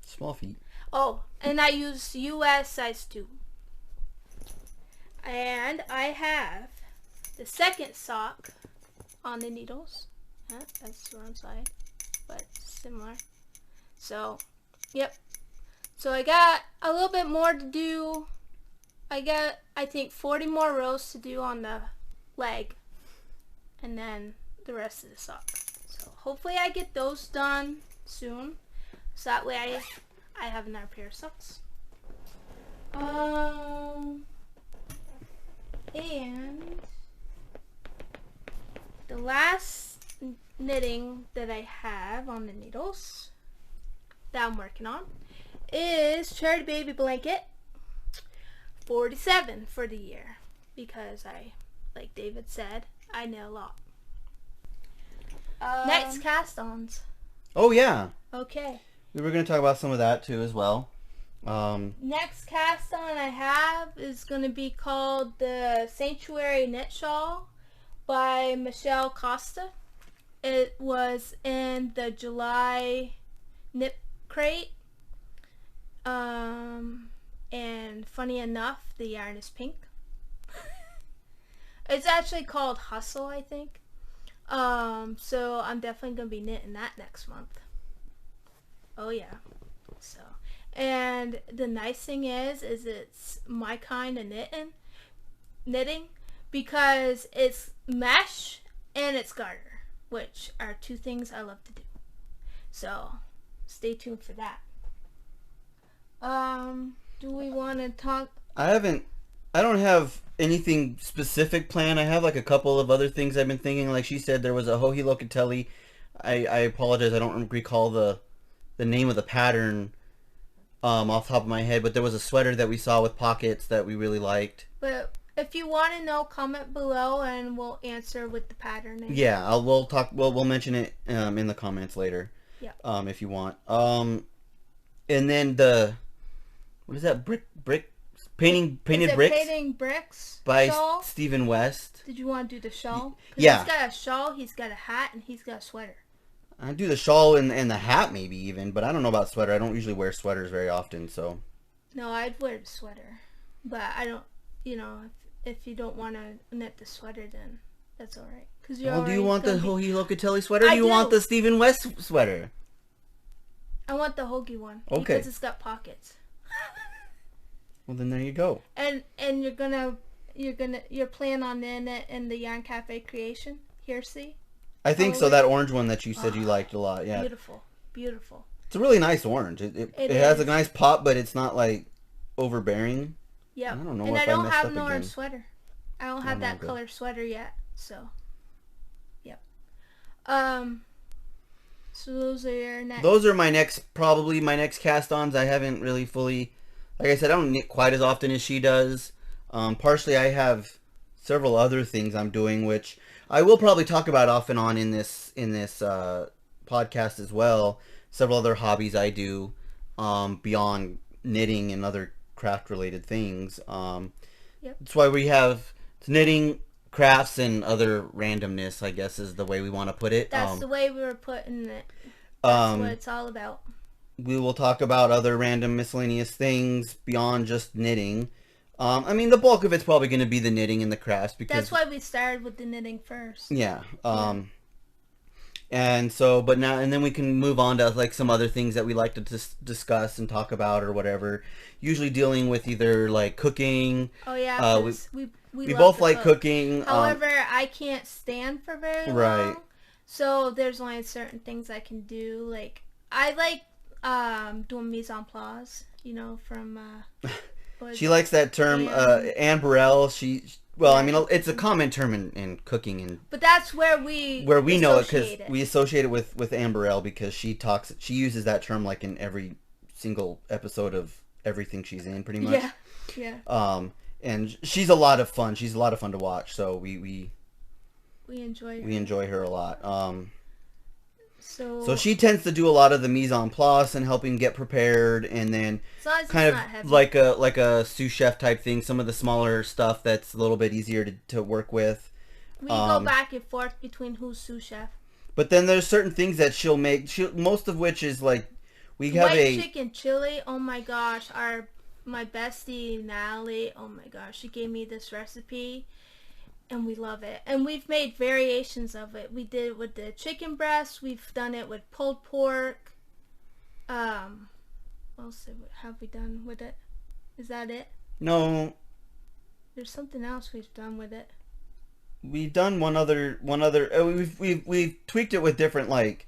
small feet. Oh, and I use US size 2. And I have the second sock on the needles. That's the wrong side, but similar. So, yep. So I got a little bit more to do. I got, I think, 40 more rows to do on the leg. And then the rest of the sock. So hopefully I get those done soon. So that way I have another pair of socks. And the last knitting that I have on the needles that I'm working on is Charity Baby Blanket 47 for the year, because I, like David said, I knit a lot. Next cast-ons. Oh yeah. Okay. We were going to talk about some of that too as well. Next cast-on I have is going to be called the Sanctuary Knit Shawl by Michelle Costa. It was in the July knit crate. And funny enough, the yarn is pink. It's actually called Hustle, I think. So I'm definitely going to be knitting that next month. Oh yeah. So, and the nice thing is it's my kind of knitting because it's mesh and it's garter, which are two things I love to do. So, stay tuned for that. Do we want to talk? I don't have anything specific planned. I have like a couple of other things I've been thinking. Like she said, there was a Hohi Locatelli. I apologize, I don't recall the name of the pattern off the top of my head, but there was a sweater that we saw with pockets that we really liked. But if you want to know, comment below and we'll answer with the pattern. Yeah, we'll mention it in the comments later. Yeah. If you want. And then what is that? Painting bricks? Painting bricks by shawl? Stephen West. Did you want to do the shawl? Yeah. He's got a shawl, he's got a hat, and he's got a sweater. I do the shawl and the hat maybe even, but I don't know about sweater. I don't usually wear sweaters very often, so. No, I'd wear the sweater. But I don't, if you don't want to knit the sweater, then that's alright. Well, do you want the Hohi Locatelli sweater or do you want the Stephen West sweater? I want the Hoagie one. Okay. Because it's got pockets. Well, then there you go. And you're planning on in it in the Yarn Cafe creation here, see? I think so. That orange one that you said you liked a lot. Yeah. Beautiful. Beautiful. It's a really nice orange. It has a nice pop, but it's not like overbearing. Yep. I don't know and if I don't messed have up an orange again. sweater. I don't have that color sweater yet. So, yep. So those are your next. Those are probably my next cast-ons. I haven't really fully, like I said, I don't knit quite as often as she does. Partially, I have several other things I'm doing, which I will probably talk about off and on in this podcast as well. Several other hobbies I do beyond knitting and other craft-related things. Yep. That's why we have knitting, crafts, and other randomness, I guess, is the way we want to put it. That's the way we were putting it. That's what it's all about. We will talk about other random miscellaneous things beyond just knitting. I mean, the bulk of it's probably going to be the knitting and the crafts because that's why we started with the knitting first. Yeah. And so, but now and then we can move on to like some other things that we like to discuss and talk about or whatever. Usually dealing with either like cooking. Oh yeah, we both like cooking. However, I can't stand for very long. So there's only certain things I can do. Like I like doing mise en place. You know, from. She likes that term, Anne Burrell. I mean, it's a common term in cooking, and but that's where we know it because we associate it with Anne Burrell because she uses that term like in every single episode of everything she's in, pretty much. Yeah. And she's a lot of fun. She's a lot of fun to watch. So we enjoy her. We enjoy her a lot. So she tends to do a lot of the mise en place and helping get prepared, and then kind of like a sous chef type thing. Some of the smaller stuff that's a little bit easier to work with. We go back and forth between who's sous chef. But then there's certain things that she'll make. Most of which is like we have white chicken chili. Oh my gosh, my bestie Natalie. Oh my gosh, she gave me this recipe. And we love it. And we've made variations of it. We did it with the chicken breast. We've done it with pulled pork. What else have we done with it? Is that it? No. There's something else we've done with it. We've done one other. We've tweaked it with different like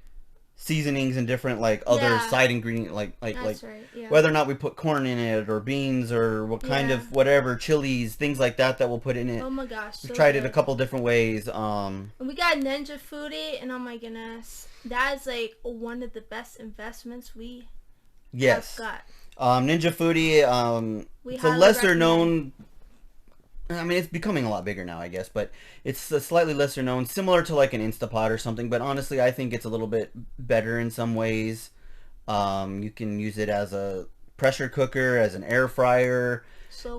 seasonings and different like other side ingredient like That's right, yeah. Whether or not we put corn in it or beans or what kind of whatever chilies, things like that we'll put in it. Oh my gosh, we've tried it a couple different ways. And we got Ninja Foodie, and oh my goodness, that is like one of the best investments we have got. Ninja Foodie, it's a lesser known. I mean, it's becoming a lot bigger now, I guess, but it's a slightly lesser known, similar to like an Instapot or something, but honestly, I think it's a little bit better in some ways. You can use it as a pressure cooker, as an air fryer,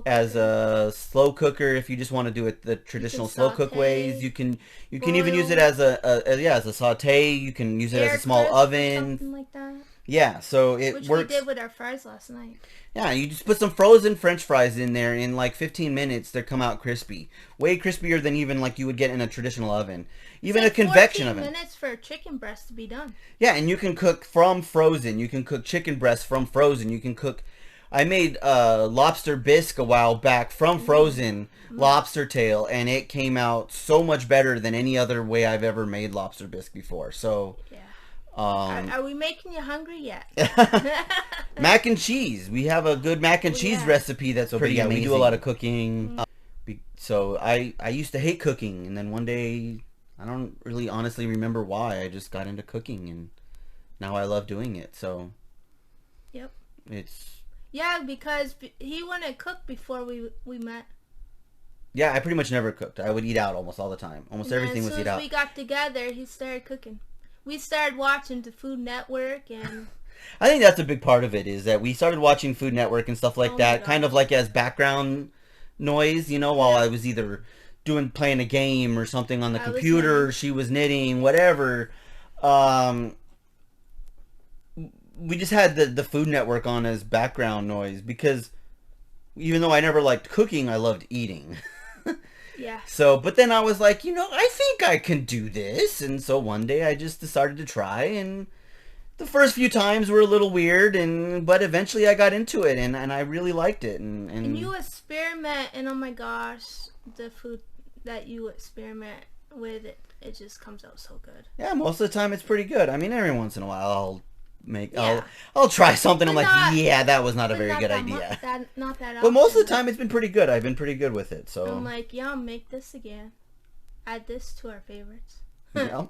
as a slow cooker if you just want to do it the traditional slow cook ways. You can even use it as a saute. You can use it as a small oven. Something like that. Yeah, so it works. Which we did with our fries last night. Yeah, you just put some frozen French fries in there. In like 15 minutes, they come out crispy. Way crispier than even like you would get in a traditional oven. Even a convection oven. 15 minutes for a chicken breast to be done. Yeah, and you can cook from frozen. You can cook chicken breast from frozen. You can cook... I made lobster bisque a while back from frozen lobster tail, and it came out so much better than any other way I've ever made lobster bisque before. So... Yeah. Are we making you hungry yet? Mac and cheese. We have a good mac and cheese recipe that's pretty amazing. We do a lot of cooking. So I used to hate cooking, and then one day, I don't really honestly remember why, I just got into cooking, and now I love doing it. So yep, it's because he wouldn't cook before we met. Yeah, I pretty much never cooked. I would eat out almost all the time. Almost everything was eat out. As soon as we got together, he started cooking. We started watching the Food Network, and I think that's a big part of it, is that we started watching Food Network and stuff like that, kind of like as background noise, you know, while I was either playing a game or something on the computer, or she was knitting, whatever. We just had the Food Network on as background noise because even though I never liked cooking, I loved eating. Yeah. So, but then I was like, I think I can do this. And so one day I just decided to try, and the first few times were a little weird, but eventually I got into it, and I really liked it. And you experiment, and oh my gosh, the food that you experiment with, it just comes out so good. Yeah, most of the time it's pretty good. I mean, every once in a while I'll try something. I'm like, yeah, that was not a very good idea. Not that often. But most of the time it's been pretty good. I've been pretty good with it. So I'm like, yeah, I'll make this again. Add this to our favorites. Yeah.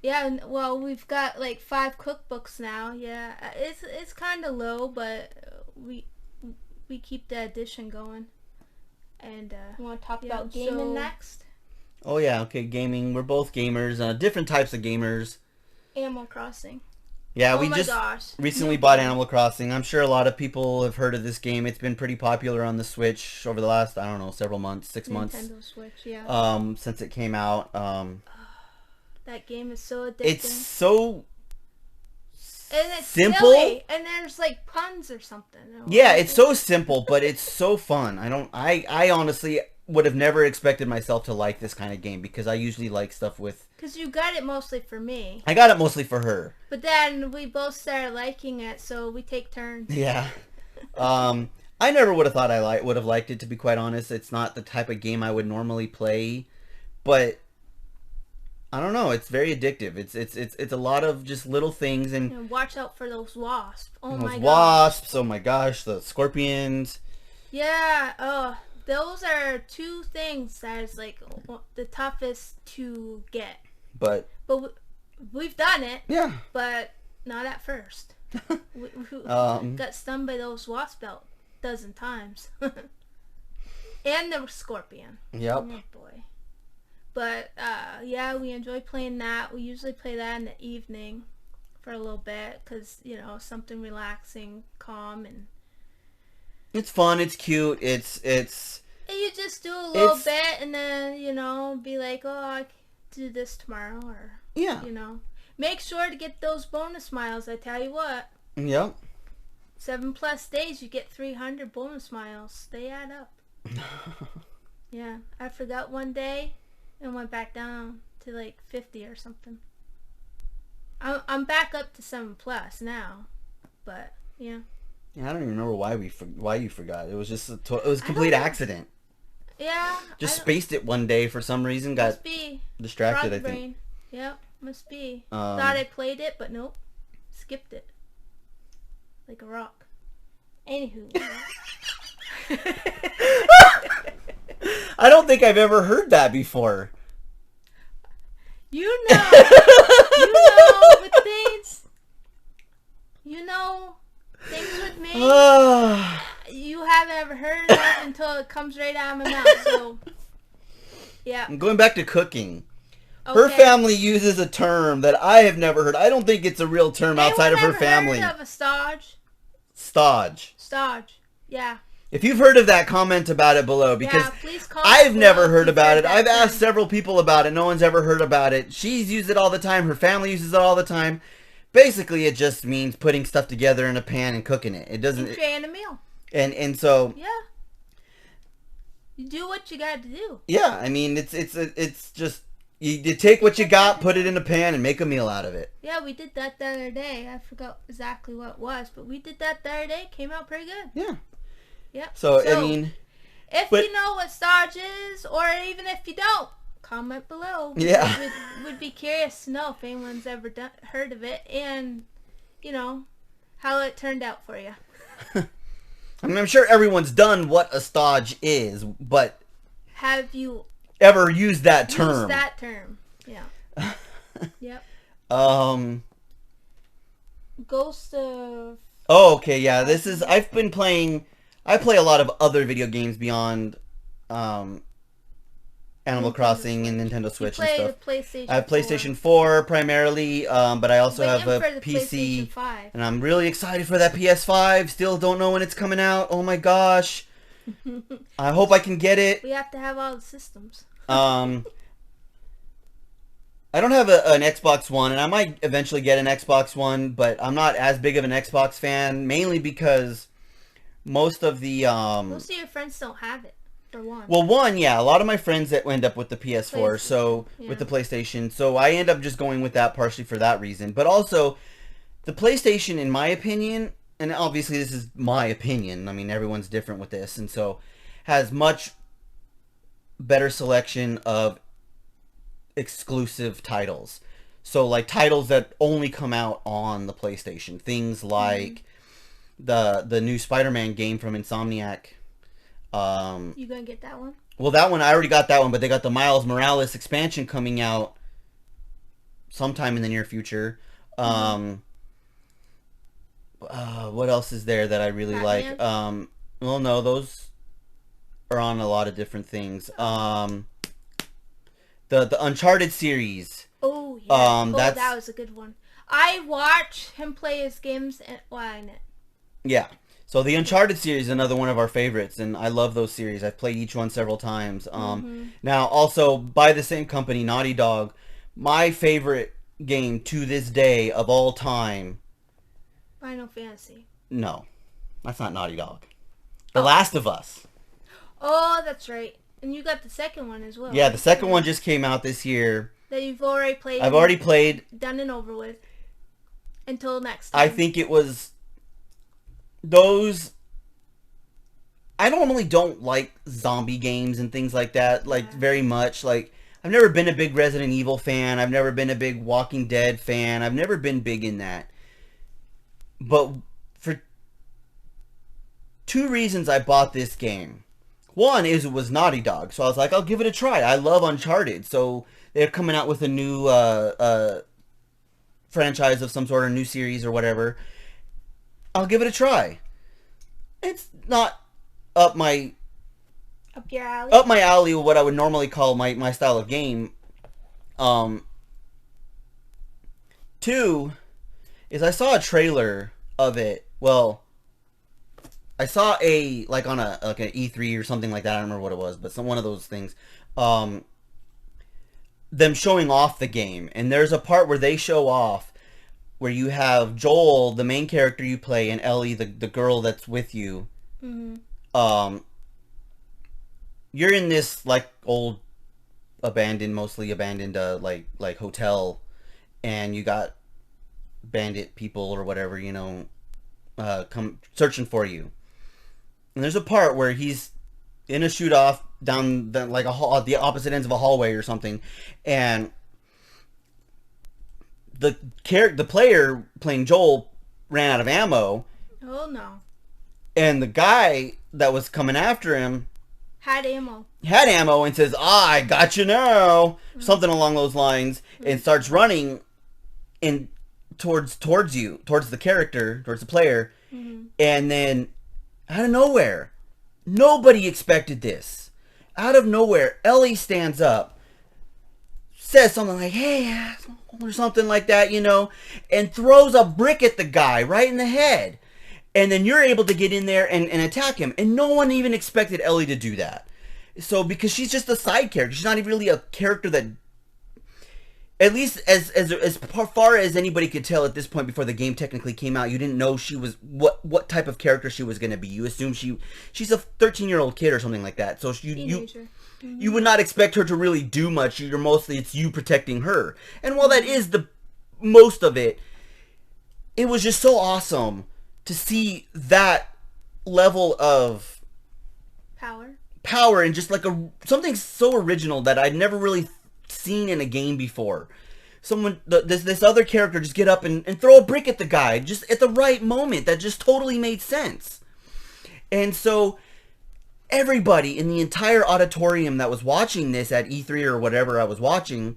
Yeah, well, we've got like 5 cookbooks now. Yeah, it's kind of low, but we keep the addition going. And you want to talk about gaming next? Oh yeah, okay, gaming. We're both gamers. Different types of gamers. Animal Crossing. Yeah, we just recently bought Animal Crossing. I'm sure a lot of people have heard of this game. It's been pretty popular on the Switch over the last, I don't know, several months, 6 months. Nintendo Switch, yeah. Since it came out. That game is so addicting. It's so and it's simple. Silly. And there's like puns or something. Yeah, it's so simple, but it's so fun. I honestly would have never expected myself to like this kind of game, because I usually like stuff with... Because you got it mostly for me. I got it mostly for her. But then we both started liking it, so we take turns. Yeah. I never would have thought I would have liked it, to be quite honest. It's not the type of game I would normally play, but I don't know. It's very addictive. It's a lot of just little things, and watch out for those wasps. Oh my gosh. Wasps. Oh my gosh, the scorpions. Yeah. Oh, those are 2 things that is like the toughest to get. But we've done it. Yeah. But not at first. we got stung by those wasps about a dozen times. And the scorpion. Yep. Oh boy. But yeah, we enjoy playing that. We usually play that in the evening for a little bit, because something relaxing, calm, and it's fun. It's cute. It's. And you just do a little bit, and then be like, oh, I can do this tomorrow, or yeah, make sure to get those bonus miles. I tell you what. Yep. 7+ days, you get 300 bonus miles. They add up. Yeah, I forgot one day. And went back down to like 50 or something. I'm back up to 7+ now, but yeah. Yeah, I don't even remember why you forgot. It was just it was a complete accident. Yeah. Just spaced it one day for some reason. Got distracted. I think. Brain. Yep, must be. Thought I played it, but nope, skipped it like a rock. Anywho. I don't think I've ever heard that before. With things. Things with me. You haven't ever heard of it until it comes right out of my mouth. So, yeah. I'm going back to cooking. Okay. Her family uses a term that I have never heard. I don't think it's a real term outside of her family. Heard of a stodge? Stodge. Yeah. If you've heard of that, comment about it below, because I've never heard about it. I've asked several people about it. No one's ever heard about it. She's used it all the time. Her family uses it all the time. Basically, it just means putting stuff together in a pan and cooking it. It doesn't... creating a meal. And so... Yeah. You do what you got to do. Yeah, I mean, it's just... You take what you got, put it in a pan, and make a meal out of it. Yeah, we did that the other day. I forgot exactly what it was, but we did that the other day. Came out pretty good. Yeah. Yep. So I mean... If you know what stodge is, or even if you don't, comment below. Yeah. Would be curious to know if anyone's ever heard of it, and, how it turned out for you. I mean, I'm sure everyone's done what a stodge is, but... Have you... ever used that term? Used that term, yeah. Yep. Ghost of... Oh, okay, yeah, this is... I've been playing... I play a lot of other video games beyond Animal Crossing and Nintendo Switch and stuff. PlayStation I have PlayStation 4 primarily, but I also have a PC. And I'm really excited for that PS5. Still don't know when it's coming out. Oh my gosh. I hope I can get it. We have to have all the systems. I don't have an Xbox One, and I might eventually get an Xbox One, but I'm not as big of an Xbox fan, mainly because... Most of your friends don't have it, for one. Well, one, yeah. A lot of my friends that end up with the PS4, with the PlayStation. So I end up just going with that partially for that reason. But also, the PlayStation, in my opinion, and obviously this is my opinion, I mean, everyone's different with this, and so has much better selection of exclusive titles. So, like, titles that only come out on the PlayStation. Things like the new Spider-Man game from Insomniac. You gonna get that one? Well, that one, I already got that one, but they got the Miles Morales expansion coming out sometime in the near future. What else is there that I really Batman? like? Well, no, those are on a lot of different things. The Uncharted series. Oh, yeah. That's, that was a good one. I watch him play his games and yeah. So the Uncharted series is another one of our favorites, and I love those series. I've played each one several times. Now, also, by the same company, Naughty Dog, my favorite game to this day of all time... Final Fantasy. No, that's not Naughty Dog. The Last of Us. Oh, that's right. And you got the second one as well. Yeah, the second one just came out this year. That you've already played. I've already played. Done and over with. Until next time. I think it was... Those... I normally don't like zombie games and things like that, like, very much. Like, I've never been a big Resident Evil fan. I've never been a big Walking Dead fan. I've never been big in that. But for two reasons I bought this game. One is it was Naughty Dog, so I was like, I'll give it a try. I love Uncharted, so they're coming out with a new franchise of some sort, or new series or whatever. I'll give it a try. It's not up my your alley. Up my alley, what I would normally call my style of game. Two is I saw a trailer of it. Well, I saw an E3 or something like that. I don't remember what it was, but one of those things. Them showing off the game, and there's a part where they show off where you have Joel, the main character you play, and Ellie, the girl that's with you. You're in this like old, mostly abandoned, like hotel, and you got bandit people or whatever, come searching for you. And there's a part where he's in a shoot off down like a hall, the opposite ends of a hallway or something, and the player playing Joel ran out of ammo. Oh no! And the guy that was coming after him had ammo and says, I got you now, something along those lines, and starts running in towards the character, towards the player, and then out of nowhere, nobody expected this. Out of nowhere, Ellie stands up, says something like, hey, asshole, or something like that, and throws a brick at the guy right in the head. And then you're able to get in there and attack him. And no one even expected Ellie to do that. So, because she's just a side character. She's not even really a character that... At least as far as anybody could tell at this point before the game technically came out, you didn't know she was... What type of character she was going to be. You assume she's a 13-year-old kid or something like that. So you would not expect her to really do much. It's you protecting her. And while that is the most of it, it was just so awesome to see that level of power and just like something so original that I'd never really seen in a game before. This other character just get up and throw a brick at the guy just at the right moment. That just totally made sense. And so everybody in the entire auditorium that was watching this at E3 or whatever I was watching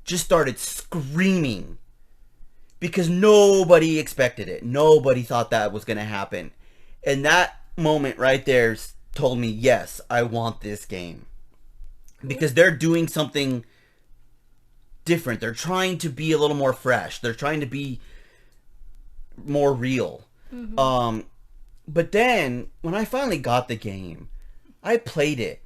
just started screaming. Because nobody expected it. Nobody thought that was going to happen. And that moment right there told me, yes, I want this game. Because they're doing something different. They're trying to be a little more fresh. They're trying to be more real. But then, when I finally got the game, I played it.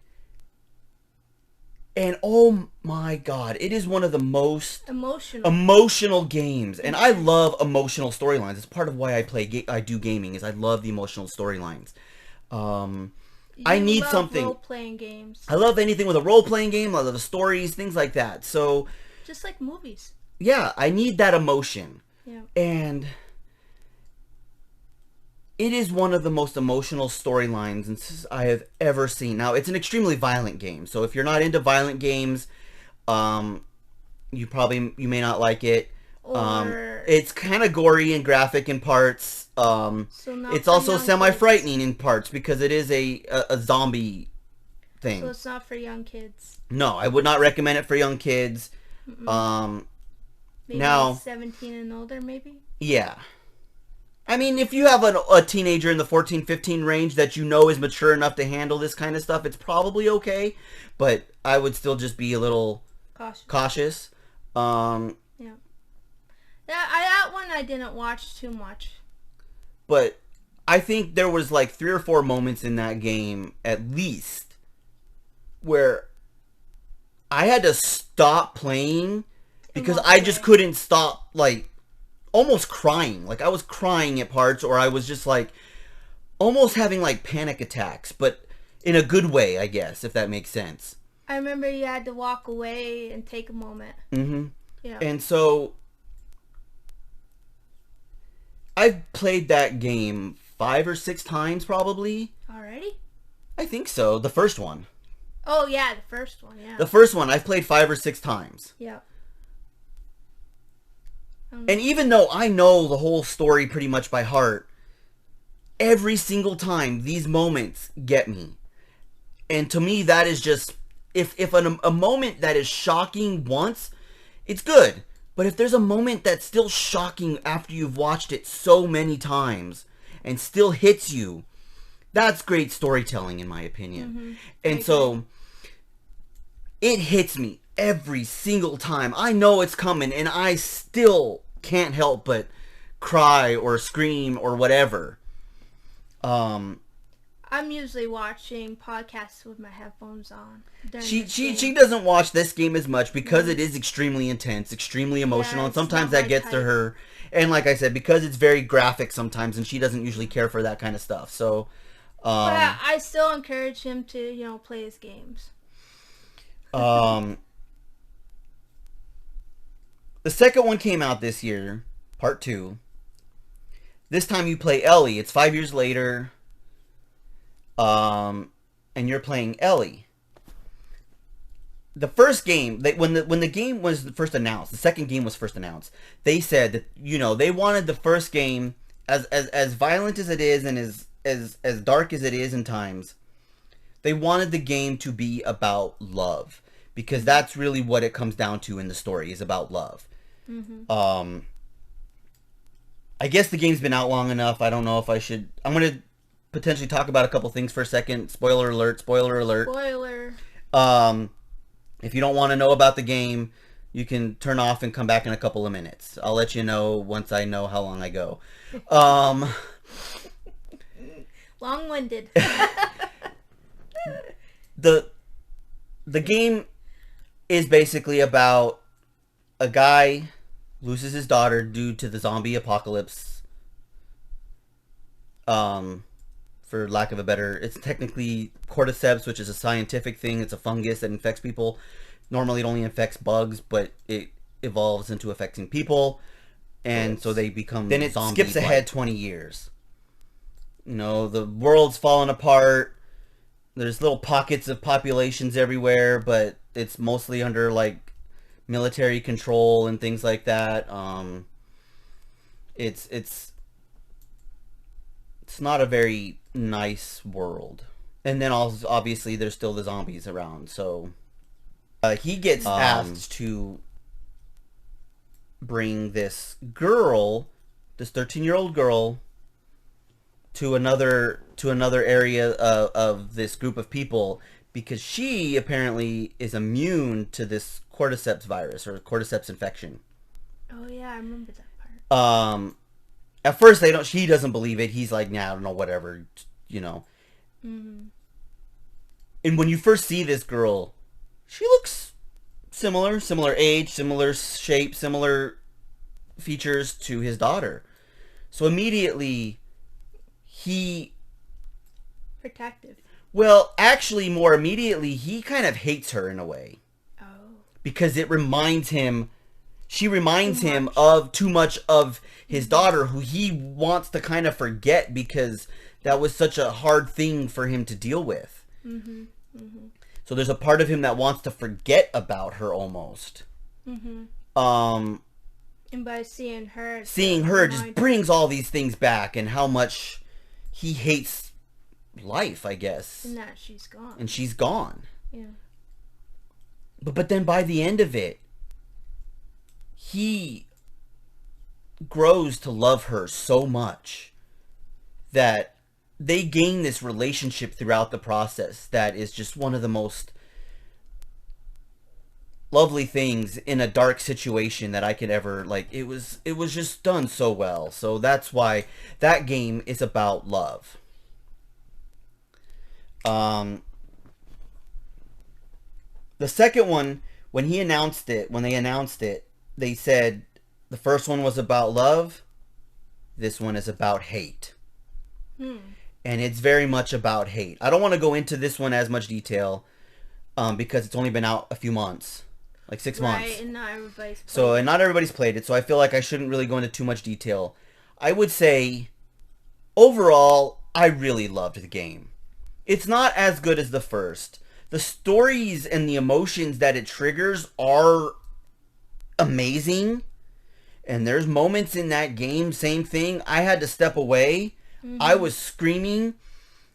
And oh my god, it is one of the most emotional games. And I love emotional storylines. It's part of why I do gaming, is I love the emotional storylines. I need something. Role-playing games. I love anything with a role-playing game. I love the stories, things like that. So just like movies. Yeah, I need that emotion. Yeah. And it is one of the most emotional storylines I have ever seen. Now, it's an extremely violent game, so if you're not into violent games, you may not like it. It's kind of gory and graphic in parts. It's also semi-frightening in parts because it is a zombie thing. So it's not for young kids. No, I would not recommend it for young kids. Maybe now 17 and older, maybe? Yeah. I mean, if you have a teenager in the 14, 15 range that you know is mature enough to handle this kind of stuff, it's probably okay. But I would still just be a little cautious. Yeah. That one I didn't watch too much. But I think there was like 3 or 4 moments in that game, at least, where I had to stop playing because I just couldn't stop, like, almost crying. Like, I was crying at parts, or I was just, like, almost having, like, panic attacks, but in a good way, I guess, if that makes sense. I remember you had to walk away and take a moment. Mm-hmm. Yeah. And so, I've played that game 5 or 6 times, probably. Already? I think so. The first one. Oh, yeah, the first one, yeah. The first one, I've played 5 or 6 times. Yeah. And even though I know the whole story pretty much by heart, every single time these moments get me. And to me, that is just, if a moment that is shocking once, it's good. But if there's a moment that's still shocking after you've watched it so many times and still hits you, that's great storytelling, in my opinion. Mm-hmm. And so it hits me every single time. I know it's coming, and I still can't help but cry or scream or whatever. I'm usually watching podcasts with my headphones on. She doesn't watch this game as much because it is extremely intense, extremely emotional, and sometimes that gets to her. And like I said, because it's very graphic sometimes, and she doesn't usually care for that kind of stuff. So, but I still encourage him to, play his games. The second one came out this year, part 2. This time you play Ellie. It's 5 years later. And you're playing Ellie. The first game, when the game was first announced, the second game was first announced, they said that, they wanted the first game, as violent as it is and as dark as it is in times, they wanted the game to be about love. Because that's really what it comes down to in the story, is about love. Mm-hmm. I guess the game's been out long enough. I don't know if I should... I'm going to potentially talk about a couple things for a second. Spoiler alert, spoiler alert. Spoiler. If you don't want to know about the game, you can turn off and come back in a couple of minutes. I'll let you know once I know how long I go. Long-winded. The game is basically about a guy loses his daughter due to the zombie apocalypse. For lack of a better, it's technically cordyceps, which is a scientific thing. It's a fungus that infects people. Normally it only infects bugs, but it evolves into affecting people. And so they become Then it skips ahead 20 years. The world's falling apart. There's little pockets of populations everywhere, but it's mostly under, like, military control and things like that. It's not a very nice world. And then also, obviously, there's still the zombies around. So he gets asked to bring this girl, this 13-year-old girl, to another area of this group of people, because she apparently is immune to this cordyceps virus or cordyceps infection. Oh yeah, I remember that part. At first he doesn't believe it. He's like, nah, I don't know, whatever, Mm-hmm. And when you first see this girl, she looks similar age, similar shape, similar features to his daughter. So immediately he... Protective. Well, actually, more immediately, he kind of hates her in a way. Oh. Because it reminds him... she reminds him of too much of his daughter, who he wants to kind of forget because that was such a hard thing for him to deal with. Mm-hmm. Mm-hmm. So there's a part of him that wants to forget about her almost. Mm-hmm. And by seeing her just brings all these things back, and how much he hates life, I guess. And that she's gone. And she's gone. Yeah. But then by the end of it, he grows to love her so much that they gain this relationship throughout the process that is just one of the most lovely things in a dark situation that I could ever, like, it was just done so well. So that's why that game is about love. The second one, when they announced it, they said the first one was about love. This one is about hate. And it's very much about hate. I don't want to go into this one as much detail because it's only been out a few months. Like 6 months. Right, and not everybody's played it. And not everybody's played it, so I feel like I shouldn't really go into too much detail. I would say, overall, I really loved the game. It's not as good as the first. The stories and the emotions that it triggers are amazing. And there's moments in that game, same thing. I had to step away. Mm-hmm. I was screaming.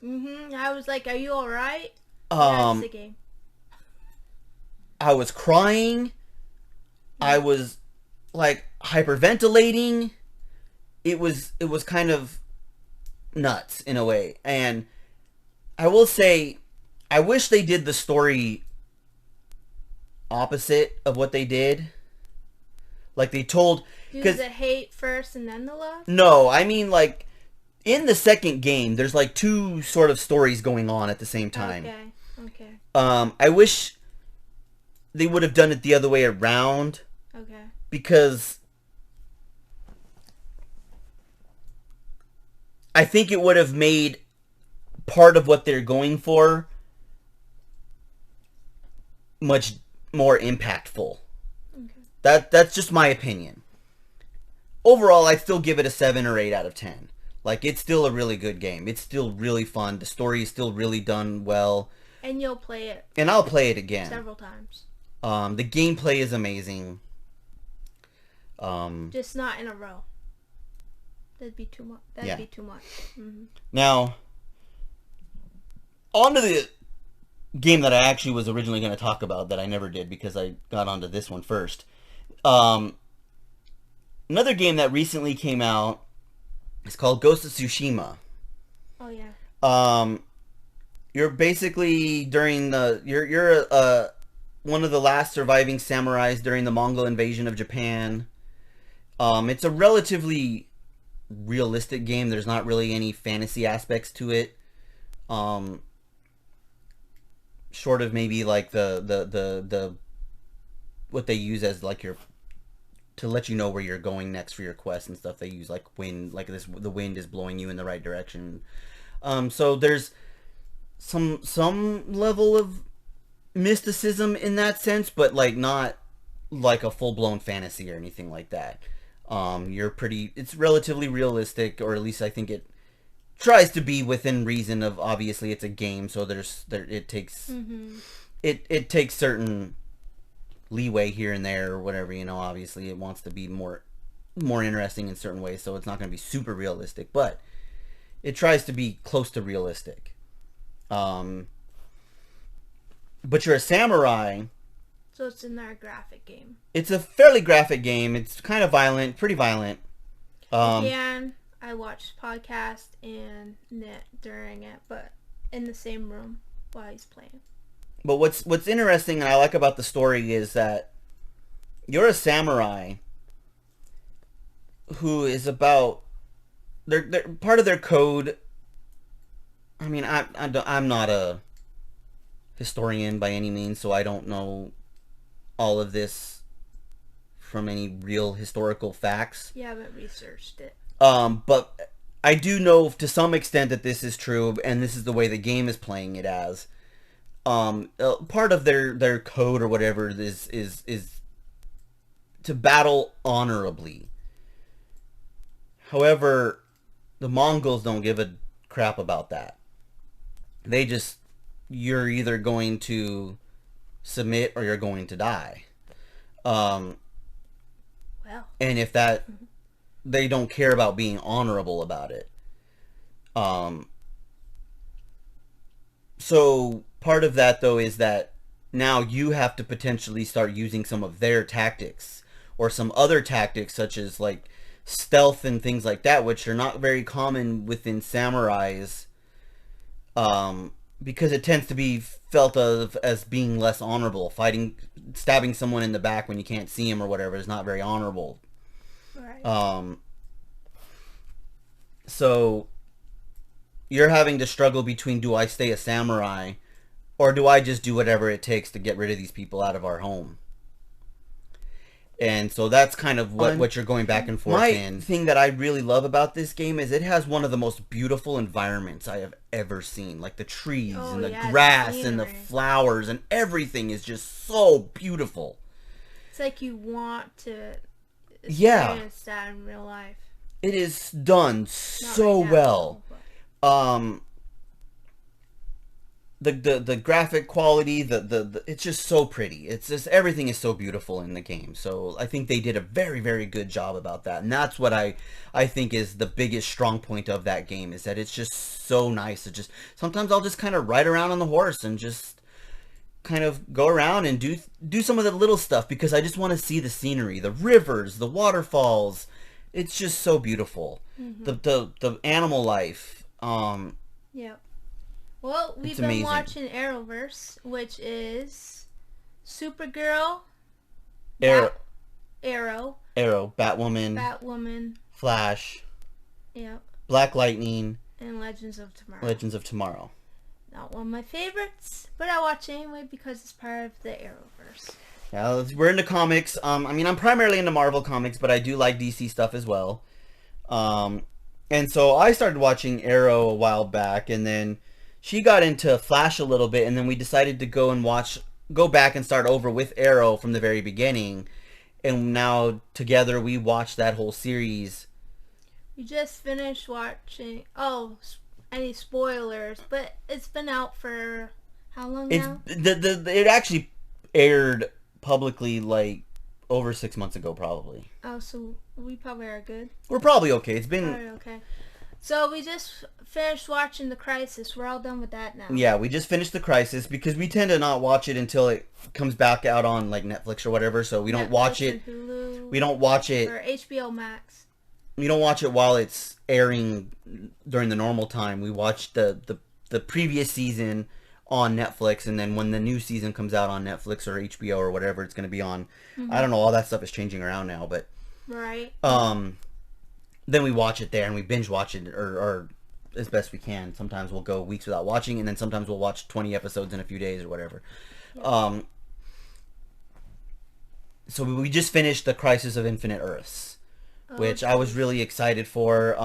Mm-hmm. I was like, are you alright? That's the game. I was crying. I was like hyperventilating. It was kind of nuts in a way. And I will say, I wish they did the story opposite of what they did. Like they told... Do the hate first and then the love? No, I mean like in the second game, there's like two sort of stories going on at the same time. Okay. I wish they would have done it the other way around. Okay. Because I think it would have made part of what they're going for much more impactful. Okay. That's just my opinion. Overall, I'd still give it a 7 or 8 out of 10. Like, it's still a really good game. It's still really fun. The story is still really done well. And you'll play it. And I'll play it again. Several times. The gameplay is amazing. Just not in a row. That'd be too much. Be too much. Mm-hmm. Now, on to the game that I actually was originally going to talk about that I never did because I got onto this one first. Another game that recently came out is called Ghost of Tsushima. Oh yeah. You're basically you're one of the last surviving samurais during the Mongol invasion of Japan. It's a relatively realistic game. There's not really any fantasy aspects to it. Short of maybe like the what they use as like to let you know where you're going next for your quest and stuff. They use like wind, like the wind is blowing you in the right direction. So there's some level of mysticism in that sense, but like not like a full-blown fantasy or anything like that. It's relatively realistic, or at least I think it tries to be within reason of, obviously it's a game, so it takes it takes certain leeway here and there or whatever, obviously it wants to be more interesting in certain ways, so it's not going to be super realistic, but it tries to be close to realistic. But you're a samurai. So it's another graphic game. It's a fairly graphic game. It's kind of violent, pretty violent. And I watched podcast and Knit during it, but in the same room while he's playing. But what's interesting and I like about the story is that you're a samurai who is about they're part of their code. I mean, I'm not a historian by any means, so I don't know all of this from any real historical facts. You haven't researched it. But I do know to some extent that this is true, and this is the way the game is playing it as. Part of their code or whatever is to battle honorably. However, the Mongols don't give a crap about that. They just, you're either going to submit or you're going to die. Well. And if that, they don't care about being honorable about it. So part of that, though, is that now you have to potentially start using some of their tactics or some other tactics, such as like stealth and things like that, which are not very common within samurais, because it tends to be felt of as being less honorable. Stabbing someone in the back when you can't see him or whatever is not very honorable. Right. So you're having to struggle between, do I stay a samurai or do I just do whatever it takes to get rid of these people out of our home? And so that's kind of what you're going back and forth in. My thing that I really love about this game is it has one of the most beautiful environments I have ever seen. Like the trees and the grass and the flowers and everything is just so beautiful. It's like you want to experience that in real life. It is done so well. The graphic quality, it's just so pretty. It's just, everything is so beautiful in the game. So I think they did a very, very good job about that. And that's what I think is the biggest strong point of that game, is that it's just so nice. It just, sometimes I'll just kind of ride around on the horse and just kind of go around and do some of the little stuff, because I just want to see the scenery, the rivers, the waterfalls. It's just so beautiful. Mm-hmm. The animal life. Yep. Well, we've been watching Arrowverse, which is Supergirl, Arrow, Batwoman, Flash, yep, Black Lightning, and Legends of Tomorrow. Not one of my favorites, but I watch it anyway because it's part of the Arrowverse. Yeah, we're into comics. I mean, I'm primarily into Marvel comics, but I do like DC stuff as well. And so I started watching Arrow a while back, and then she got into Flash a little bit, and then we decided to go back and start over with Arrow from the very beginning. And now together we watched that whole series. We just finished watching. Oh, any spoilers? But it's been out for how long now? It actually aired publicly like over 6 months ago, probably. Oh, so we probably are good. We're probably okay. It's been okay. So we just finished watching The Crisis. We're all done with that now. Yeah, we just finished The Crisis because we tend to not watch it until it comes back out on like Netflix or whatever. So we don't watch it. Hulu, we don't watch it. Or HBO Max. We don't watch it while it's airing during the normal time. We watch the previous season on Netflix, and then when the new season comes out on Netflix or HBO or whatever it's going to be on, I don't know. All that stuff is changing around now, but right. Then we watch it there and we binge watch it or as best we can. Sometimes we'll go weeks without watching, and then sometimes we'll watch 20 episodes in a few days or whatever. Yep. So we just finished The Crisis of Infinite Earths, which I was really excited for.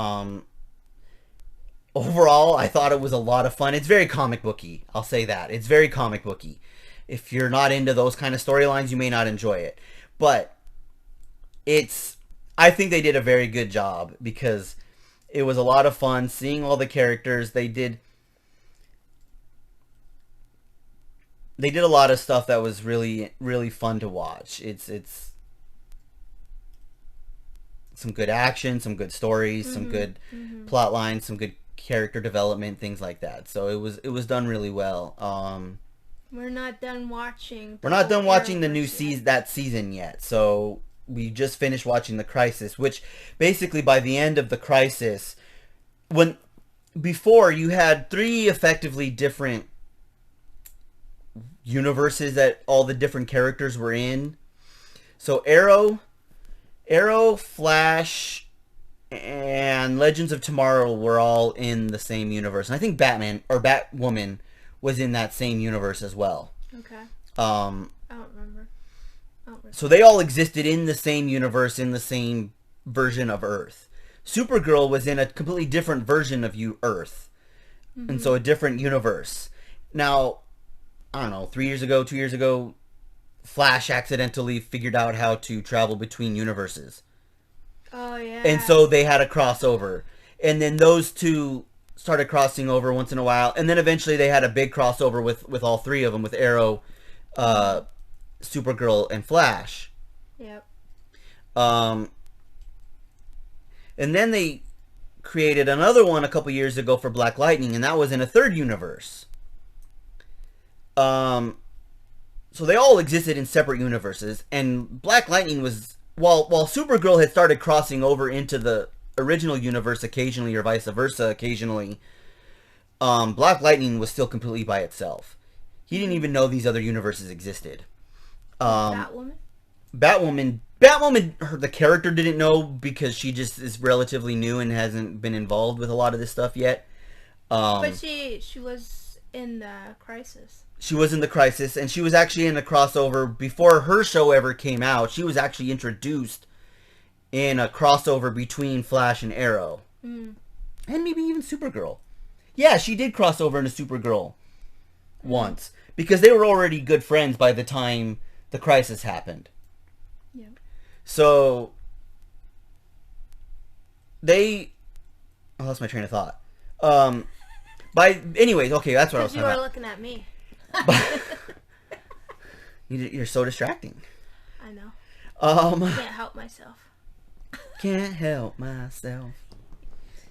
Overall, I thought it was a lot of fun. It's very comic booky. I'll say that. It's very comic booky. If you're not into those kind of storylines, you may not enjoy it. But I think they did a very good job because it was a lot of fun seeing all the characters. They did a lot of stuff that was really, really fun to watch. It's some good action, some good stories, some good plot lines, some good character development, things like that. So it was done really well. We're not done watching. We're not done watching the new season yet. So we just finished watching The Crisis, which basically by the end of The Crisis, before you had 3 effectively different universes that all the different characters were in. So Arrow, Flash, and Legends of Tomorrow were all in the same universe. And I think Batman or Batwoman was in that same universe as well. Okay. I don't remember. So they all existed in the same universe, in the same version of Earth. Supergirl was in a completely different version of Earth. And so a different universe. Now, I don't know, 3 years ago, 2 years ago, Flash accidentally figured out how to travel between universes. Oh, yeah. And so they had a crossover. And then those two started crossing over once in a while. And then eventually they had a big crossover with all three of them, with Arrow, Supergirl, and Flash. Yep. And then they created another one a couple years ago for Black Lightning, and that was in a third universe. So they all existed in separate universes, and Black Lightning was, while Supergirl had started crossing over into the original universe occasionally, or vice versa occasionally, Black Lightning was still completely by itself. He didn't even know these other universes existed. Batwoman, the character didn't know, because she just is relatively new and hasn't been involved with a lot of this stuff yet. But she was in the Crisis. She was in the Crisis, and she was actually in a crossover before her show ever came out. She was actually introduced in a crossover between Flash and Arrow. And maybe even Supergirl. Yeah, she did cross over into Supergirl once, because they were already good friends by the time the Crisis happened. Yeah. So I lost my train of thought. Anyways, okay, that's what I was talking about. You were looking at me. You're so distracting. I know. Can't help myself. Can't help myself.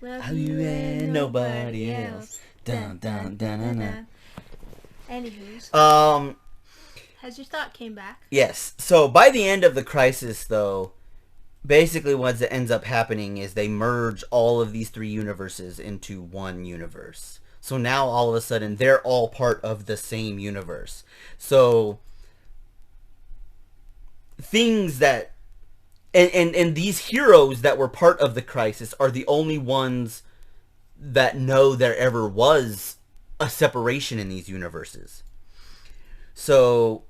Love you and nobody else. Dun dun dun dun dun. Anywho's. Has your thought came back? Yes. So by the end of the Crisis, though, basically what ends up happening is they merge all of these three universes into one universe. So now all of a sudden they're all part of the same universe. So things that and these heroes that were part of the Crisis are the only ones that know there ever was a separation in these universes. So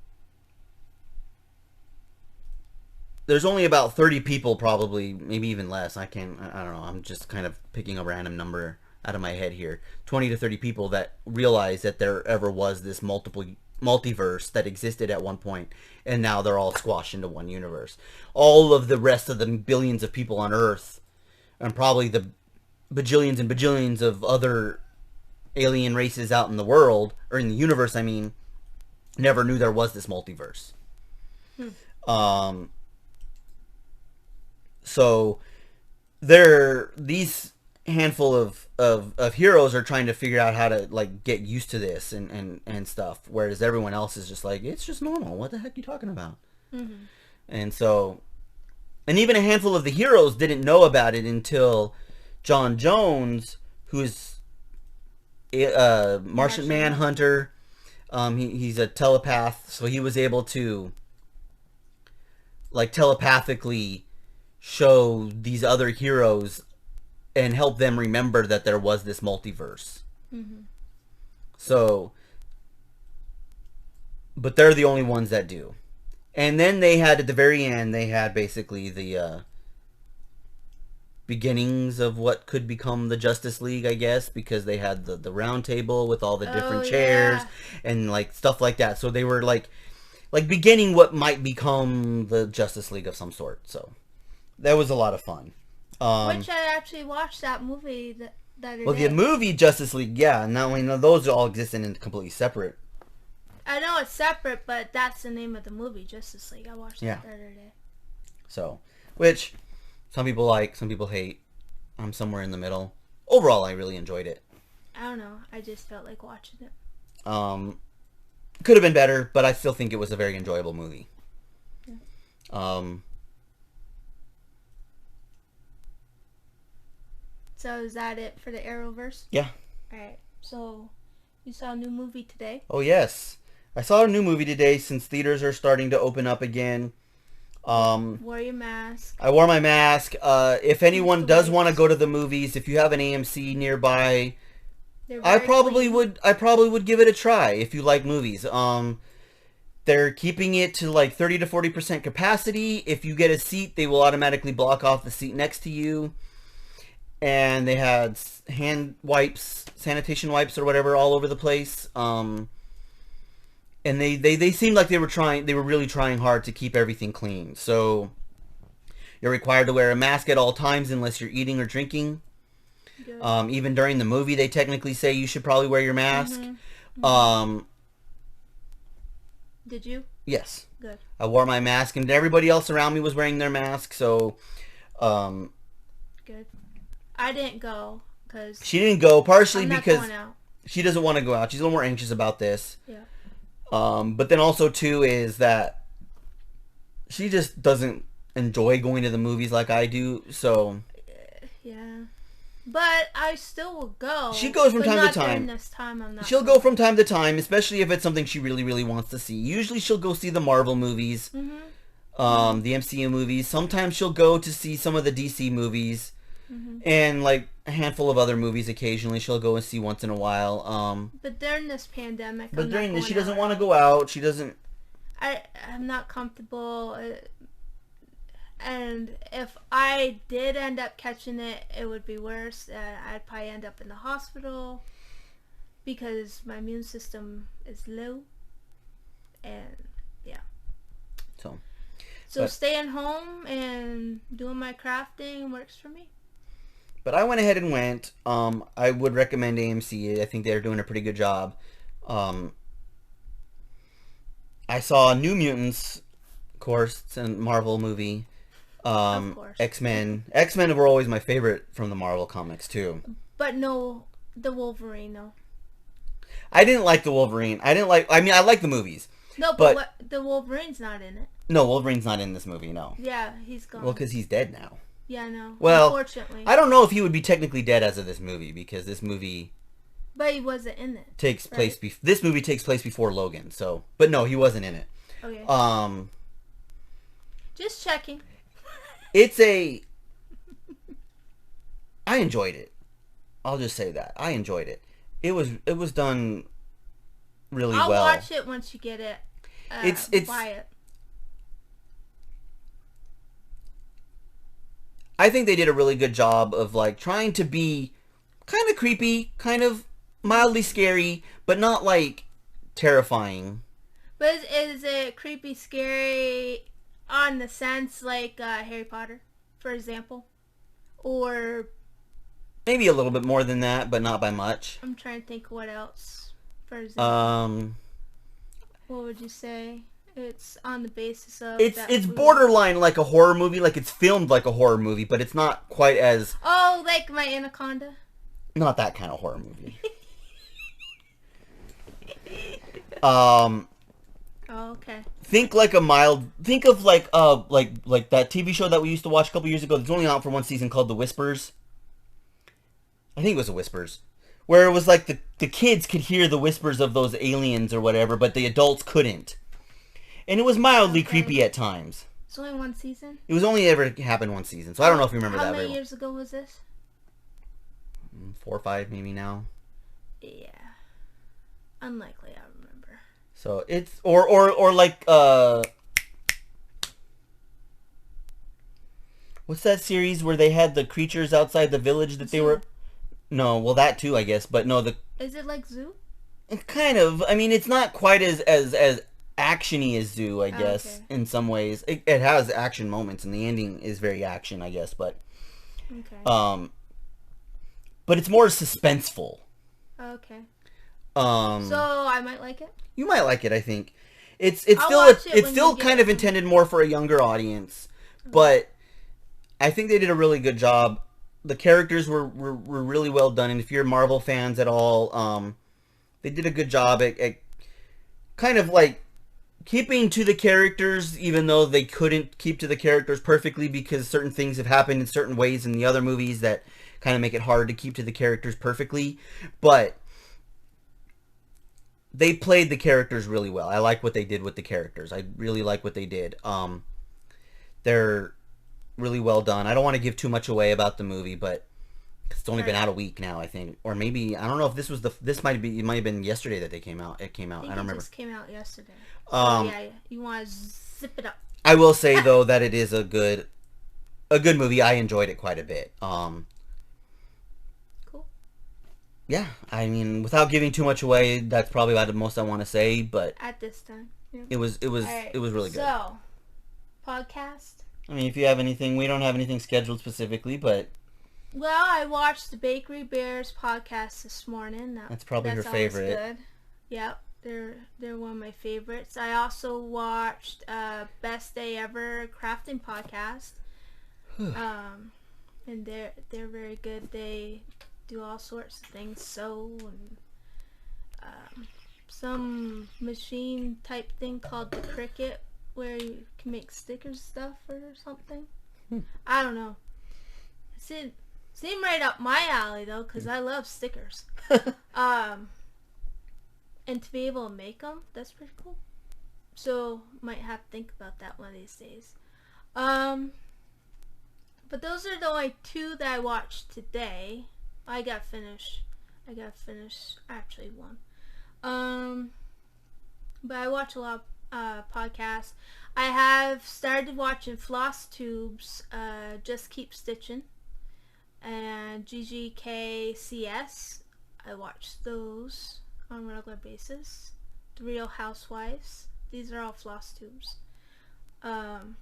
there's only about 30 people, probably, maybe even less. I don't know. I'm just kind of picking a random number out of my head here. 20 to 30 people that realize that there ever was this multiverse that existed at one point, and now they're all squashed into one universe. All of the rest of the billions of people on Earth, and probably the bajillions and bajillions of other alien races out in the world, or in the universe, I mean, never knew there was this multiverse. So these handful of heroes are trying to figure out how to, like, get used to this and stuff, whereas everyone else is just like, it's just normal, what the heck are you talking about? And so, and even a handful of the heroes didn't know about it until John Jones, who's a Martian Manhunter. He's a telepath, so he was able to, like, telepathically show these other heroes and help them remember that there was this multiverse. So, but they're the only ones that do. And then they had, at the very end, they had basically the beginnings of what could become the Justice League, I guess, because they had the round table with all the different chairs and, like, stuff like that. So they were like beginning what might become the Justice League of some sort. So that was a lot of fun. Which I actually watched that movie that well, the movie Justice League, yeah, now we know those all exist in completely separate. I know it's separate, but that's the name of the movie, Justice League. I watched that the other day. So, which some people like, some people hate. I'm somewhere in the middle. Overall, I really enjoyed it. I don't know. I just felt like watching it. Could have been better, but I still think it was a very enjoyable movie. So is that it for the Arrowverse? Yeah. Alright. So, you saw a new movie today? Oh, yes. I saw a new movie today since theaters are starting to open up again. Wore your mask. I wore my mask. If anyone does want to go to the movies, if you have an AMC nearby, I probably would give it a try if you like movies. They're keeping it to like 30 to 40% capacity. If you get a seat, they will automatically block off the seat next to you. And they had hand wipes, sanitation wipes or whatever all over the place. And And they seemed like they were really trying hard to keep everything clean. So you're required to wear a mask at all times unless you're eating or drinking. Even during the movie, they technically say you should probably wear your mask. Mm-hmm. Mm-hmm. Did you? Yes. Good. I wore my mask, and everybody else around me was wearing their mask, so... Good. I didn't go, because... She didn't go, partially I'm not because going out. she doesn't want to go out. She's a little more anxious about this. Yeah. But then also, too, is that she just doesn't enjoy going to the movies like I do, so... Yeah. But I still will go. She goes from time to time. During this time, I'm not. She'll go from time to time, especially if it's something she really, really wants to see. Usually, she'll go see the Marvel movies, the MCU movies. Sometimes she'll go to see some of the DC movies, and like a handful of other movies. Occasionally, she'll go and see once in a while. But during this pandemic, but during this, she doesn't want to go out. She doesn't. I'm not comfortable. And if I did end up catching it, it would be worse. I'd probably end up in the hospital because my immune system is low. And yeah. So staying home and doing my crafting works for me. But I went ahead and went. I would recommend AMC. I think they're doing a pretty good job. I saw New Mutants, of course, it's a Marvel movie. X-Men. X-Men were always my favorite from the Marvel comics, too. But no, the Wolverine, no. I didn't like the Wolverine. I like the movies. No, but the Wolverine's not in it. No, Wolverine's not in this movie, no. Yeah, he's gone. Well, because he's dead now. Yeah, I know. Well, unfortunately. I don't know if he would be technically dead as of this movie, because this movie... But he wasn't in it. This movie takes place before Logan, so... But no, he wasn't in it. Okay. Just checking. I enjoyed it. I'll just say that. I enjoyed it. It was done really well. I'll watch it once you get it. Buy it. I think they did a really good job of like trying to be kind of creepy, kind of mildly scary, but not like terrifying. But is it creepy, scary on the sense like Harry Potter, for example? Or... Maybe a little bit more than that, but not by much. I'm trying to think what else, for example. What would you say? It's on the basis of... It's borderline like a horror movie, like it's filmed like a horror movie, but it's not quite as... Oh, like My Anaconda? Not that kind of horror movie. Oh, okay. Think of like that TV show that we used to watch a couple years ago. It's only out for one season, called The Whispers. I think it was The Whispers, where it was like the kids could hear the whispers of those aliens or whatever, but the adults couldn't, and it was mildly creepy at times. It's only one season? It was only ever happened one season, so I don't know if you remember that. How many years ago was this? 4 or 5 maybe now. Yeah, unlikely. I remember. So it's or like what's that series where they had the creatures outside the village that they were? No, well that too, I guess, but no, Is it like Zoo? It's kind of. I mean, it's not quite as action-y as Zoo, I guess, in some ways. It has action moments, and the ending is very action, I guess, but but it's more suspenseful. Okay. So I might like it. You might like it, I think. It's still kind of intended more for a younger audience, but I think they did a really good job. The characters were really well done, and if you're Marvel fans at all, they did a good job at kind of like keeping to the characters, even though they couldn't keep to the characters perfectly because certain things have happened in certain ways in the other movies that kind of make it hard to keep to the characters perfectly. But they played the characters really well. I like what they did with the characters. I really like what they did. They're really well done. I don't want to give too much away about the movie, but it's only been out a week now, I think, or maybe I don't know if this was it might have been yesterday that they came out. It came out. I don't remember. It just came out yesterday. Yeah, you want to zip it up. I will say though that it is a good movie. I enjoyed it quite a bit. Cool. Yeah, I mean, without giving too much away, that's probably about the most I want to say. But at this time. Yeah. it was Right. it was really good. So, podcast. I mean, if you have anything, we don't have anything scheduled specifically, but Well, I watched the Bakery Bears podcast this morning. That's probably her favorite. Good. Yep, they're one of my favorites. I also watched Best Day Ever Crafting podcast. And they're very good. They do all sorts of things, sew and some machine type thing called the Cricut, where you can make stickers stuff or something. I don't know. Seemed right up my alley though, because I love stickers. And to be able to make them, that's pretty cool. So might have to think about that one of these days. But those are the only two that I watched today. I gotta finish actually one. But I watch a lot of podcasts. I have started watching Floss Tubes, Just Keep Stitching, and GGKCS. I watch those on a regular basis. The Real Housewives. These are all Floss Tubes. And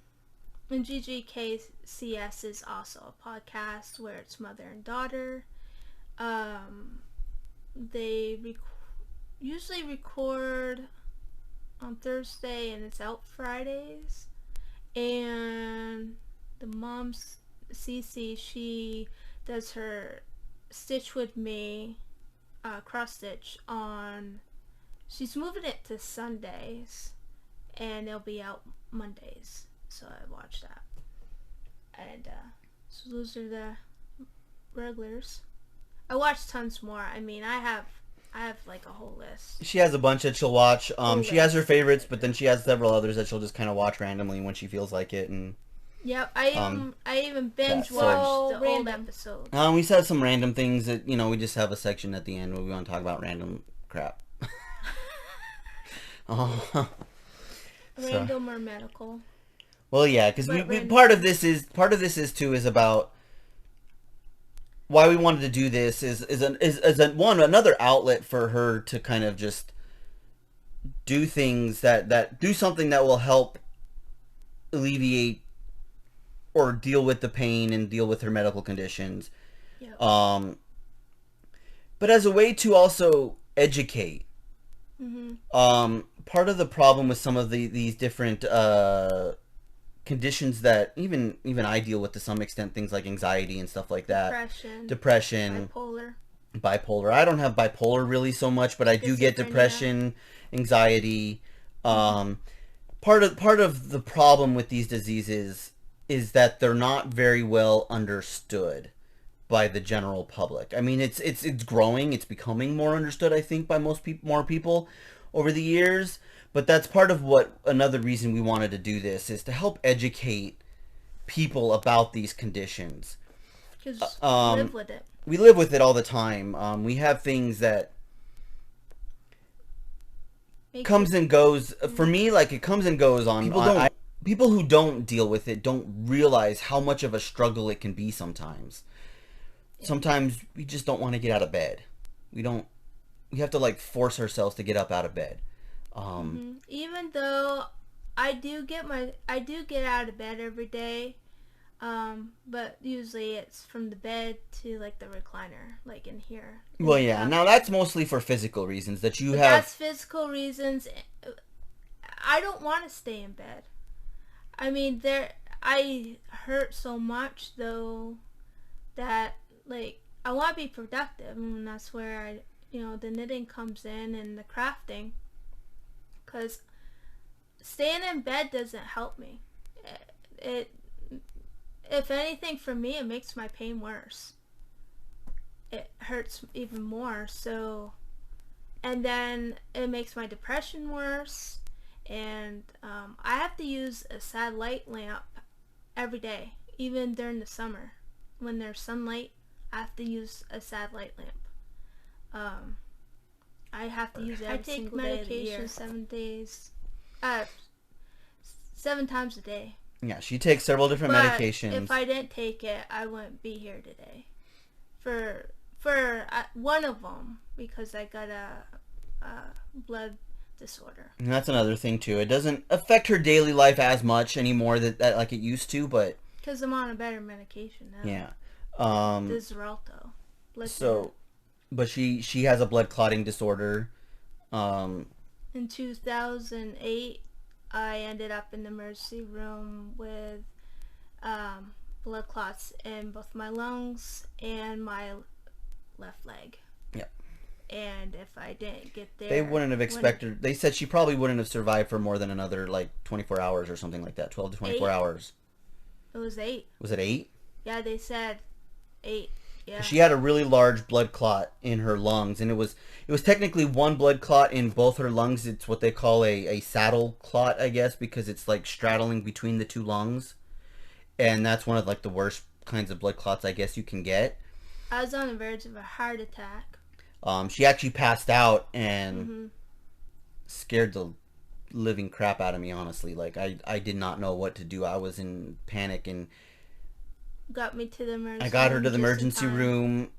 GGKCS is also a podcast where it's mother and daughter. They usually record on Thursday and it's out Fridays. And the mom's Cece, she does her Stitch With Me cross stitch on, she's moving it to Sundays and it'll be out Mondays. So I watched that. And so those are the regulars. I watch tons more. I mean, I have like a whole list. She has a bunch that she'll watch. She has her favorites, but then she has several others that she'll just kind of watch randomly when she feels like it. And yep, I even binge watched the old episodes. We said some random things that, you know, we just have a section at the end where we want to talk about random crap. Random or medical. Well, yeah, because we part of this is too is about why we wanted to do this is another outlet for her to kind of just do things that do something that will help alleviate or deal with the pain and deal with her medical conditions. Yep. But as a way to also educate. Mm-hmm. Part of the problem with some of these different conditions that even I deal with to some extent, things like anxiety and stuff like that. Depression. Bipolar. I don't have bipolar really so much, but I do get depression, anxiety. Part of the problem with these diseases is that they're not very well understood by the general public. I mean, it's growing, it's becoming more understood, I think, by more people over the years. But that's part of another reason we wanted to do this is to help educate people about these conditions. Because we live with it. We live with it all the time. We have things that comes and goes. For me, like, it comes and goes on. People who don't deal with it don't realize how much of a struggle it can be sometimes. Sometimes we just don't want to get out of bed. We have to, like, force ourselves to get up out of bed. Even though I do get out of bed every day, but usually it's from the bed to like the recliner, like in here. Well, yeah. Now that's mostly for physical reasons that you have. That's physical reasons. I don't want to stay in bed. I mean, I hurt so much though that like I want to be productive, and that's where the knitting comes in and the crafting. Because staying in bed doesn't help me. If anything, for me, it makes my pain worse. It hurts even more. So, and then it makes my depression worse. And I have to use a satellite lamp every day, even during the summer. When there's sunlight, I have to use a satellite lamp. I have to use it every single day of the year. I take medication 7 times a day. Yeah, she takes several different medications. If I didn't take it, I wouldn't be here today. For for one of them, because I got a blood disorder. And that's another thing too. It doesn't affect her daily life as much anymore that like it used to, but because I'm on a better medication now. yeah. The Xarelto. So, but she has a blood clotting disorder. In 2008, I ended up in the emergency room with blood clots in both my lungs and my left leg. Yep. And if I didn't get there, they wouldn't have expected. They said she probably wouldn't have survived for more than another like 24 hours or something like that. 12 to 24 hours. It was 8. Was it 8? Yeah, they said 8. Yeah. She had a really large blood clot in her lungs, and it was technically one blood clot in both her lungs. It's what they call a saddle clot, I guess, because it's like straddling between the two lungs, and that's one of like the worst kinds of blood clots I guess you can get. I was on the verge of a heart attack. She actually passed out and scared the living crap out of me, honestly. Like I did not know what to do. I was in panic, and got me to the emergency room. I got her to the emergency room.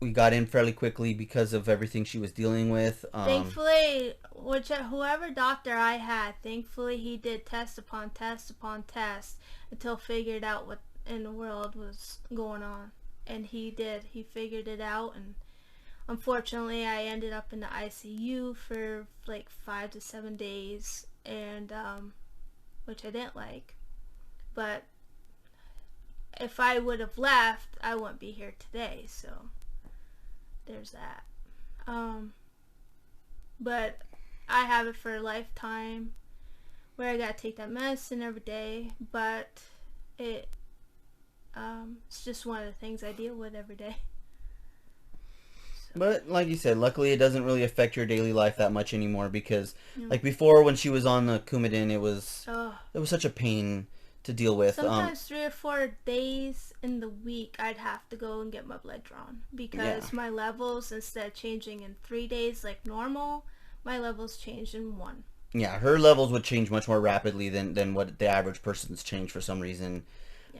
We got in fairly quickly because of everything she was dealing with. Thankfully, whoever doctor I had, thankfully he did test upon test upon test until figured out what in the world was going on. And he did. He figured it out, and unfortunately I ended up in the ICU for like 5 to 7 days, and which I didn't like. But if I would have left, I wouldn't be here today, so there's that. But I have it for a lifetime where I gotta take that medicine every day, but it's just one of the things I deal with every day. So. But like you said, luckily it doesn't really affect your daily life that much anymore, because like before when she was on the Coumadin, it was such a pain to deal with. Sometimes 3 or 4 days in the week I'd have to go and get my blood drawn, because my levels, instead of changing in 3 days like normal, my levels changed in 1. Yeah, her levels would change much more rapidly than what the average person's change for some reason.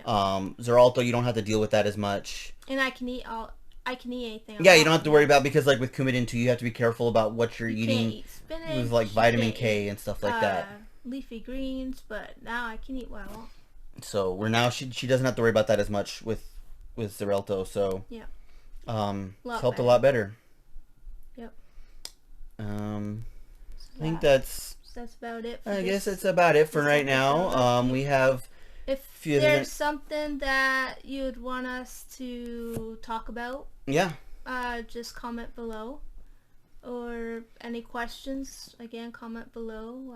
Xarelto, you don't have to deal with that as much. And I can eat anything. Yeah, you don't have to worry about, because like with Coumadin too, you have to be careful about what you're eating. Can't eat spinach, with like vitamin K and stuff like that. Leafy greens, but now I can eat what I want. So we're now she doesn't have to worry about that as much with Xarelto. So it's helped a lot better. Yep. I think that's about it. I guess that's about it for right now. We have. If there's something that you'd want us to talk about, just comment below. Or any questions, again, comment below.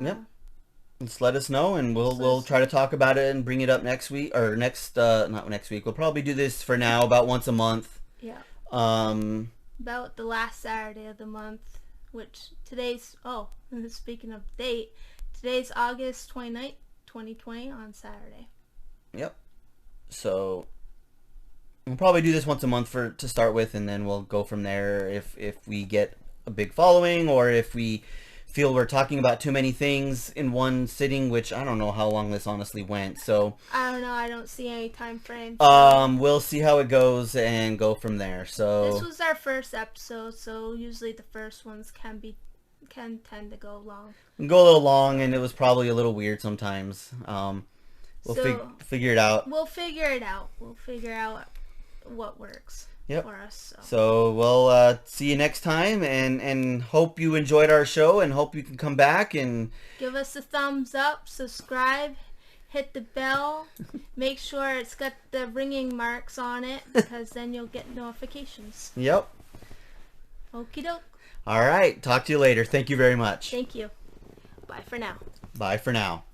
Just let us know, and we'll try to talk about it and bring it up next week, or not next week. We'll probably do this for now about once a month. Yeah. About the last Saturday of the month, which today's speaking of date, today's August 29th, 2020 on Saturday. Yep. So we'll probably do this once a month to start with, and then we'll go from there if we get a big following, or if we feel we're talking about too many things in one sitting, which I don't know how long this honestly went. So I don't know. I don't see any time frame. We'll see how it goes and go from there. So this was our first episode, so usually the first ones can tend to go long. Go a little long, and it was probably a little weird sometimes. We'll figure it out. We'll figure it out. We'll figure out what works for us. So we'll see you next time, and hope you enjoyed our show, and hope you can come back and give us a thumbs up, subscribe, hit the bell, make sure it's got the ringing marks on it, because then you'll get notifications. Yep. Okie doke. All right. Talk to you later. Thank you very much. Thank you. Bye for now. Bye for now.